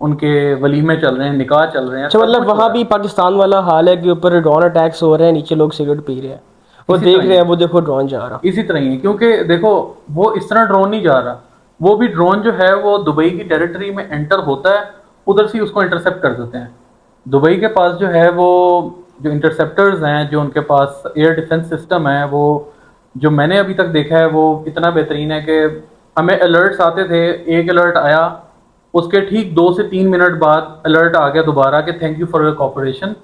उनके वलीमे चल रहे हैं, निकाह चल रहे हैं, अच्छा, सब मतलब कुछ हो वहाँ रहा भी है। पाकिस्तान वाला हाल है कि ऊपर ड्रोन अटैक्स हो रहे हैं, नीचे लोग सिगरेट पी रहे हैं, वो इसी देख तरह रहे ही हैं, वो देखो ड्रोन जा रहा। इसी तरह ही है, क्योंकि देखो वो इस तरह ड्रोन नहीं जा रहा। वो भी ड्रोन जो है वो दुबई की टेरिटरी में एंटर होता है, उधर से ही उसको इंटरसेप्ट कर देते हैं। दुबई के पास जो है वो जो इंटरसेप्टर्स हैं, जो उनके पास एयर डिफेंस सिस्टम है, वो जो मैंने अभी तक देखा है वो इतना बेहतरीन है कि हमें अलर्ट्स आते थे, एक अलर्ट आया, उसके ठीक 2 से 3 मिनट बाद अलर्ट आ गया दोबारा कि thank you for your cooperation,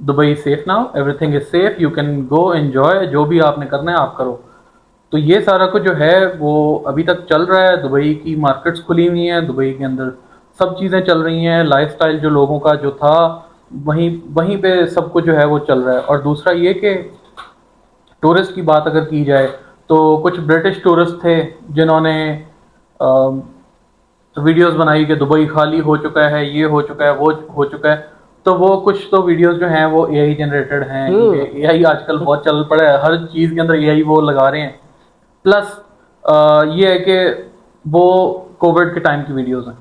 Dubai safe now, everything is safe, you can go enjoy, जो भी आपने करना है आप करो। तो ये सारा कुछ जो है वो अभी तक चल रहा है। दुबई की मार्केट्स खुली हुई हैं, दुबई के अंदर सब चीज़ें चल रही हैं, लाइफस्टाइल जो लोगों का जो था वहीं वहीं पे सब कुछ जो है वो चल रहा है। और दूसरा ये कि टूरिस्ट की बात अगर की जाए तो कुछ ब्रिटिश टूरिस्ट थे जिन्होंने वीडियोस बनाई कि दुबई खाली हो चुका है, ये हो चुका है, वो हो चुका है। तो वो कुछ तो वीडियोस जो हैं वो एआई जनरेटेड हैं, क्योंकि एआई आजकल बहुत चल पड़ा है, हर चीज़ के अंदर एआई वो लगा रहे हैं। प्लस ये है कि वो कोविड के टाइम की वीडियोस हैं,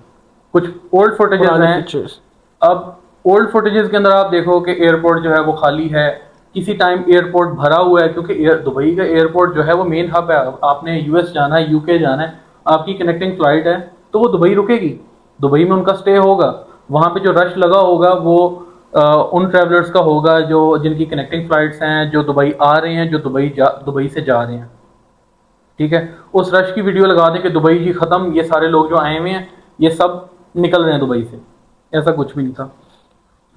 कुछ ओल्ड फुटेजेस पुराने हैं। पिक्चर्स। अब ओल्ड फुटेजेस के अंदर आप देखो कि एयरपोर्ट जो है वो खाली है, किसी टाइम एयरपोर्ट भरा हुआ है, क्योंकि दुबई का एयरपोर्ट जो है वो मेन हब है। आपने यूएस जाना है, यूके जाना है, आपकी कनेक्टिंग फ्लाइट है, तो वो दुबई रुकेगी, दुबई में उनका स्टे होगा। वहाँ पे जो रश लगा होगा वो उन ट्रैवलर्स का होगा जो जिनकी कनेक्टिंग फ्लाइट्स हैं, जो दुबई आ रहे हैं, जो दुबई से जा रहे हैं। ठीक है, उस रश की वीडियो लगा दें कि दुबई जी ख़त्म, ये सारे लोग जो आए हुए हैं ये सब निकल रहे हैं दुबई से। ऐसा कुछ भी नहीं था।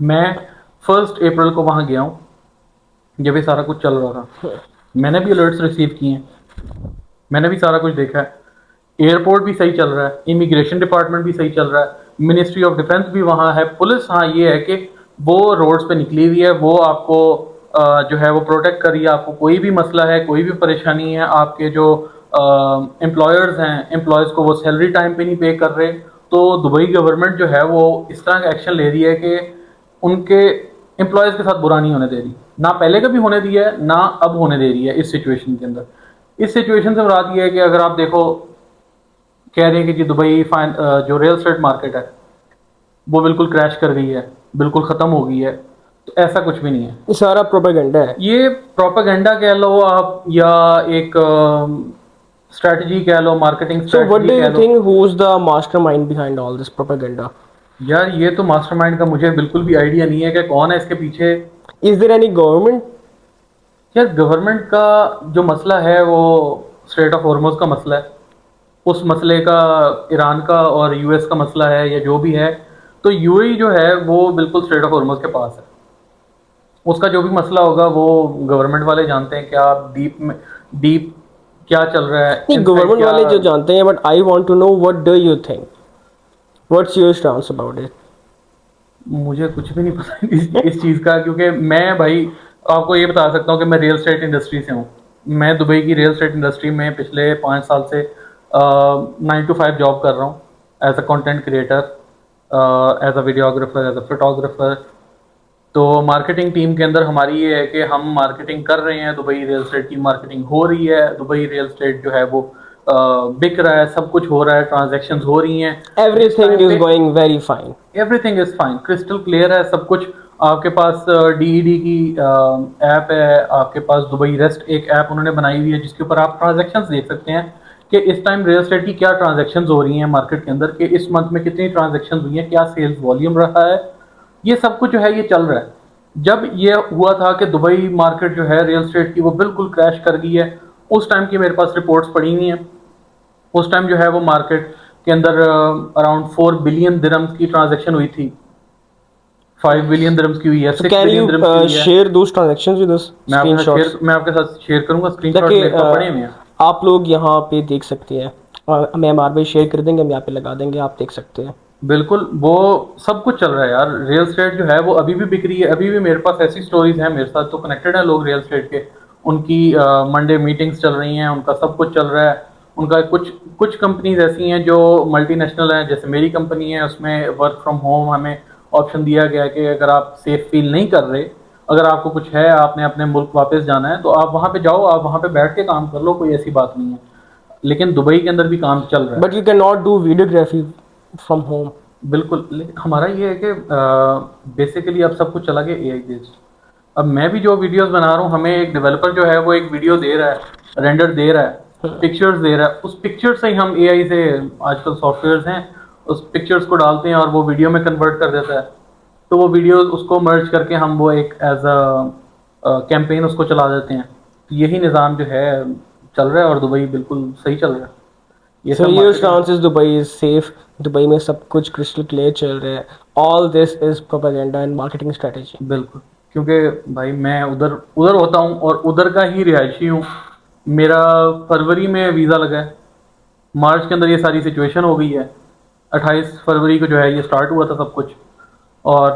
मैं 1 अप्रैल को वहाँ गया हूँ जब ये सारा कुछ चल रहा था। मैंने भी अलर्ट्स रिसीव किए हैं, मैंने भी सारा कुछ देखा है। एयरपोर्ट भी सही चल रहा है, इमिग्रेशन डिपार्टमेंट भी सही चल रहा है, मिनिस्ट्री ऑफ डिफेंस भी वहाँ है, पुलिस, हाँ ये है कि वो रोड्स पे निकली हुई है, वो आपको जो है वो प्रोटेक्ट कर रही है। आपको कोई भी मसला है, कोई भी परेशानी है, आपके जो एम्प्लॉयर्स हैं, एम्प्लॉयज़ को वो सैलरी टाइम पे नहीं पे कर रहे, तो दुबई गवर्नमेंट जो है वो इस तरह का एक्शन ले रही है कि उनके एम्प्लॉयज़ के साथ बुरा नहीं होने दे रही। ना पहले कभी होने दिया है, ना अब होने दे रही है इस सिचुएशन के अंदर। इस सिचुएशन से मुराद ये है कि अगर आप देखो, कह रहे हैं कि जी दुबई जो रियल एस्टेट मार्केट है वो बिल्कुल क्रैश कर गई है, बिल्कुल ख़त्म हो गई है, तो ऐसा कुछ भी नहीं है। ये सारा प्रोपेगेंडा है। ये प्रोपेगेंडा कह लो आप, या एक स्ट्रेटजी कह लो, marketing So what do strategy कह you लो। think, who's the mastermind behind all this propaganda? यार ये तो मास्टरमाइंड का मुझे बिल्कुल भी आइडिया नहीं है कि कौन है इसके पीछे। Is there any government? यार गवर्नमेंट का जो मसला है वो स्ट्रेट ऑफ हॉर्मुज़ का मसला है, उस मसले का ईरान का और यूएस का मसला है, या जो भी है। तो यूएई जो है वो बिल्कुल स्ट्रेट ऑफ हॉर्मुज़ के पास है, उसका जो भी मसला होगा वो गवर्नमेंट वाले जानते हैं क्या डीप क्या चल रहा है। नहीं, inside गवर्नमेंट क्या, वाले जो जानते हैं, but I want to know what do you think, what's your stance about it? मुझे कुछ भी नहीं पता इस चीज़ का, क्योंकि मैं भाई आपको ये बता सकता हूँ कि मैं रियल एस्टेट इंडस्ट्री से हूँ। मैं दुबई की रियल एस्टेट इंडस्ट्री में पिछले 5 साल से 9 to 5 जॉब कर रहा हूँ, as a content creator, as a videographer, as a photographer. तो मार्केटिंग टीम के अंदर हमारी ये है कि हम मार्केटिंग कर रहे हैं, दुबई रियल एस्टेट की मार्केटिंग हो रही है, दुबई रियल एस्टेट जो है वो बिक रहा है, सब कुछ हो रहा है, ट्रांजैक्शंस हो रही हैं, everything is going very fine. Everything is fine, crystal clear है सब कुछ। आपके पास डीईडी की ऐप है, आपके पास दुबई रेस्ट एक ऐप उन्होंने बनाई हुई है जिसके ऊपर आप ट्रांजैक्शंस देख सकते हैं कि इस टाइम रियल एस्टेट की क्या ट्रांजैक्शंस हो रही हैं मार्केट के अंदर, कि इस मंथ में कितनी ट्रांजैक्शंस हुई हैं, क्या सेल्स वॉल्यूम रहा है, ये सब कुछ जो है ये चल रहा है। जब ये हुआ था कि दुबई मार्केट जो है रियल एस्टेट की वो बिल्कुल क्रैश कर गई है, उस टाइम की मेरे पास रिपोर्ट्स पड़ी हुई हैं। उस टाइम जो है वो मार्केट के अंदर अराउंड 4 बिलियन दिरहम्स की ट्रांजैक्शन हुई थी, 5 बिलियन दिरहम्स की हुई है, 6 कैन बिलियन यू दिरहम्स की हुई है। Share those transactions with us? मैं आपके साथ शेयर करूंगा, स्क्रीनशॉट ताकि मेरे पास पड़े हुए हैं। आप लोग यहाँ पे देख सकते हैं, और मैं हमारे भाई शेयर कर देंगे, हम यहाँ पे लगा देंगे, आप देख सकते हैं। बिल्कुल, वो सब कुछ चल रहा है यार। रियल एस्टेट जो है वो अभी भी बिक रही है। अभी भी मेरे पास ऐसी स्टोरीज़ हैं, मेरे साथ तो कनेक्टेड है लोग रियल एस्टेट के। उनकी मंडे मीटिंग्स चल रही हैं, उनका सब कुछ चल रहा है। उनका कुछ कुछ कंपनीज़ ऐसी हैं जो मल्टीनेशनल हैं, जैसे मेरी कंपनी है, उसमें वर्क फ्रॉम होम हमें ऑप्शन दिया गया है कि अगर आप सेफ फील नहीं कर रहे, अगर आपको कुछ है, आपने अपने मुल्क वापस जाना है, तो आप वहाँ पे जाओ, आप वहाँ पे बैठ के काम कर लो, कोई ऐसी बात नहीं है। लेकिन दुबई के अंदर भी काम चल रहा है। But you can not do videography from home. बिल्कुल, लेकिन हमारा ये है कि बेसिकली अब सब कुछ चला गया एआई बेस्ड। अब मैं भी जो वीडियोस बना रहा हूँ, हमें एक डेवलपर जो है वो एक वीडियो दे रहा है, रेंडर दे रहा है, पिक्चर्स दे रहा है, उस पिक्चर से ही हम एआई से, आजकल सॉफ्टवेयर्स हैं, उस पिक्चर्स को डालते हैं और वो वीडियो में कन्वर्ट कर देता है। तो वो वीडियो उसको मर्ज करके हम वो एक एज अ कैंपेन उसको चला देते हैं। तो यही निज़ाम जो है चल रहा है और दुबई बिल्कुल सही चल रहा है। ये So सब your marketing- stance is Dubai is safe. Dubai में सब कुछ क्रिस्टल क्लियर चल रहा है. All this is propaganda and marketing strategy. बिल्कुल, क्योंकि भाई मैं उधर उधर होता हूँ और उधर का ही रिहायशी हूँ। मेरा फरवरी में वीज़ा लगा है, मार्च के अंदर ये सारी सिचुएशन हो गई है, 28 फरवरी को जो है ये स्टार्ट हुआ था सब कुछ। और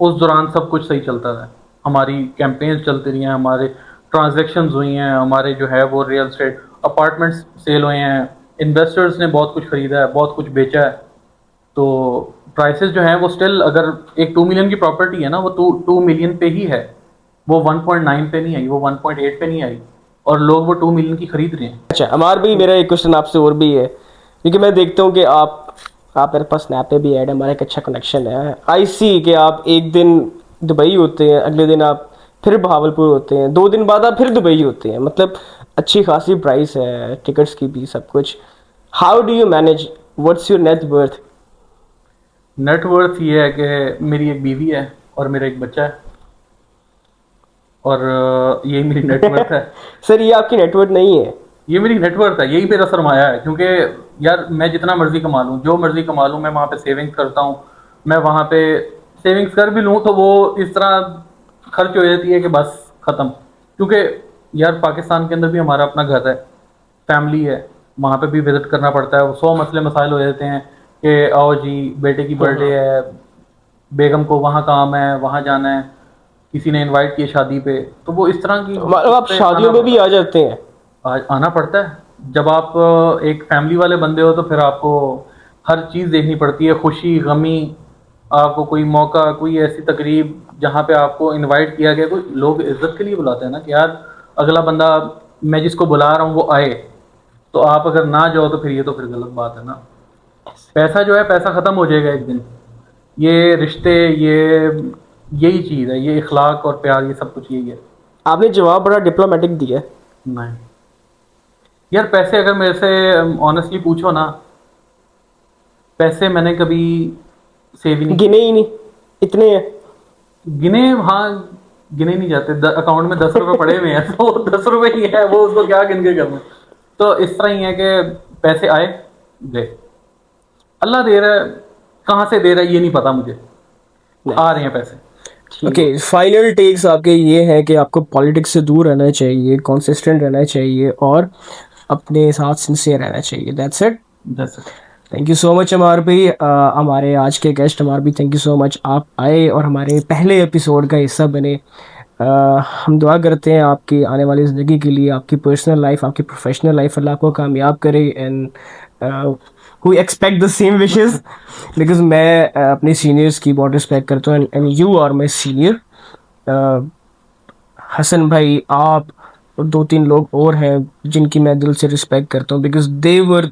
उस दौरान सब कुछ सही चलता रहा, हमारी कैंपेन्स चलती रही हैं, हमारे ट्रांजैक्शंस हुई हैं, हमारे जो है वो रियल एस्टेट अपार्टमेंट्स सेल हुए हैं, इन्वेस्टर्स ने बहुत कुछ ख़रीदा है, बहुत कुछ बेचा है। तो प्राइसेस जो हैं वो स्टिल, अगर एक 2 मिलियन की प्रॉपर्टी है ना, वो 2 मिलियन पे ही है, वो 1.9 पे नहीं आई, वो 1.8 पे नहीं आई, और लोग वो 2 मिलियन की खरीद रहे हैं। अच्छा अमार भाई, मेरा एक क्वेश्चन आपसे और भी है, क्योंकि मैं देखता हूँ कि आप मेरे पास स्नैप पे भी ऐड है, हमारा एक अच्छा कनेक्शन है। आई सी कि आप एक दिन दुबई होते हैं, अगले दिन आप फिर बहावलपुर होते हैं, 2 दिन बाद आप फिर दुबई होते हैं, मतलब अच्छी खासी प्राइस है टिकट्स की भी, सब कुछ। How do you manage? What's your net worth? Net worth ये है कि मेरी एक बीवी है और मेरा एक बच्चा है, और यही मेरी नेटवर्थ है। सर ये आपकी नेटवर्थ नहीं है। ये मेरी नेटवर्थ है, यही मेरा सरमाया है। क्योंकि यार मैं जितना मर्जी कमा लूँ, जो मर्जी कमा लूँ, मैं वहाँ पे सेविंग्स करता हूँ। मैं वहाँ पे सेविंग्स कर भी लूँ तो वो इस तरह खर्च हो जाती है कि बस ख़त्म। क्योंकि यार पाकिस्तान के अंदर भी हमारा अपना घर है, फैमिली है, वहाँ पे भी विज़िट करना पड़ता है। 100 मसले मसाइल हो जाते हैं कि आओ जी बेटे की बर्थडे है, बेगम को वहाँ काम है, वहाँ जाना है, किसी ने इनवाइट किया शादी पे, तो वो इस तरह की मतलब आप पे शादियों आना में भी आ जाते हैं? आना पड़ता है। जब आप एक फैमिली वाले बंदे हो तो फिर आपको हर चीज़ देखनी पड़ती है, खुशी गमी, आपको कोई मौका, कोई ऐसी तकरीब जहाँ पे आपको इनवाइट किया गया, कोई लोग इज्जत के लिए बुलाते हैं ना कि यार अगला बंदा, मैं जिसको बुला रहा हूँ वो आए, तो आप अगर ना जाओ तो फिर ये तो फिर गलत बात है ना। पैसा जो है, पैसा ख़त्म हो जाएगा एक दिन। ये रिश्ते, यही चीज़ है, ये इखलाक और प्यार, ये सब कुछ यही है। आपने जवाब बड़ा डिप्लोमेटिक दिया है। नहीं यार, पैसे अगर मेरे से ऑनेस्टली पूछो ना, पैसे मैंने कभी सेव ही नहीं गिने ही नहीं, इतने हैं। गिने। हाँ, गिने नहीं जाते। अकाउंट में 10 रुपए पड़े हुए हैं तो 10 रुपए ही है, वो उसको क्या गिन के करना। तो इस तरह ही है कि पैसे आए गए, अल्लाह दे रहा है, कहाँ से दे रहा है ये नहीं पता मुझे, आ रहे हैं पैसे। ओके, फाइनल टेक्स आपके ये हैं कि आपको पॉलिटिक्स से दूर रहना चाहिए, कंसिस्टेंट रहना चाहिए और अपने साथ सिंसियर रहना चाहिए। That's it. That's it. Thank you so much Amar भाई। हमारे आज के गेस्ट अमार भी, थैंक यू सो मच, आप आए और हमारे पहले एपिसोड का हिस्सा बने। हम दुआ करते हैं आपकी आने वाली ज़िंदगी के लिए, आपकी पर्सनल लाइफ, आपकी प्रोफेशनल लाइफ, अल्लाह आपको कामयाब करे। And we expect the same wishes, because मैं अपने सीनियर्स की बहुत रिस्पेक्ट करता हूँ and you are my senior. Hasan भाई, आप और 2-3 लोग और हैं जिनकी मैं दिल से रिस्पेक्ट करता हूँ, बिकॉज दे वर,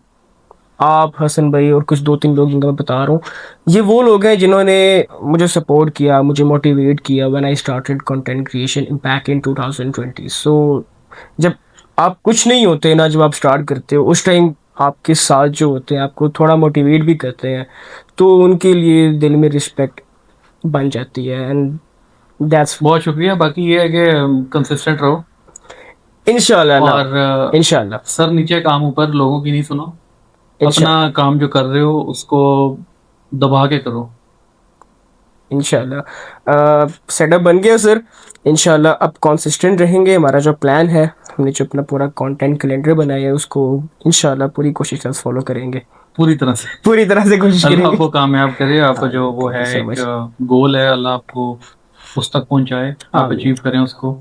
आप, हसन भाई और कुछ 2-3 लोग जिनका मैं बता रहा हूँ, ये वो लोग हैं जिन्होंने मुझे सपोर्ट किया, मुझे मोटिवेट किया when I started content creation back in 2020। सो जब आप कुछ नहीं होते ना, जब आप स्टार्ट करते हो उस टाइम आपके साथ जो होते हैं आपको थोड़ा मोटिवेट भी करते हैं, तो उनके लिए दिल में रिस्पेक्ट बन जाती है। एंड दैट्स बहुत शुक्रिया। बाकी ये है कि कंसिस्टेंट रहो इंशाल्लाह और इंशाल्लाह सर नीचे काम ऊपर, लोगों की नहीं सुनो। इंशाल्लाह अपना काम जो कर रहे हो उसको दबा के करो। इंशाल्लाह सेटअप बन गया सर। इंशाल्लाह अब कंसिस्टेंट रहेंगे। हमारा जो प्लान है, हमने जो अपना पूरा कंटेंट कैलेंडर बनाया है, उसको इंशाल्लाह पूरी कोशिश से फॉलो करेंगे। पूरी तरह से कोशिश अल्लाह करेंगे। आपको कामयाब करे, आपका जो वो है so much. एक गोल है, अल्लाह आपको उस तक पहुंचाए, आप आमीन। अचीव करें उसको।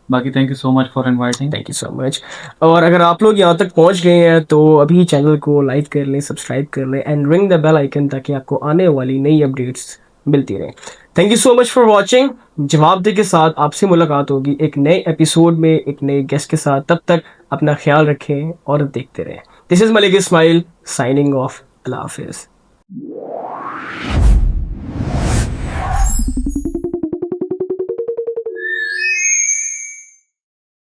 बाकी thank you so much for inviting. Thank you so much. और अगर आप लोग यहाँ तक पहुँच गए हैं तो अभी चैनल को लाइक कर लें, सब्सक्राइब कर लें and ring the bell icon, ताकि आपको आने वाली नई अपडेट्स मिलती रहें। Thank you so much for watching. जवाब दे के साथ आपसे मुलाकात होगी एक नए एपिसोड में एक नए गेस्ट के साथ। तब तक अपना ख्याल रखें और देखते रहें। This is Malik Ismail signing off. अल्लाह हाफिज़।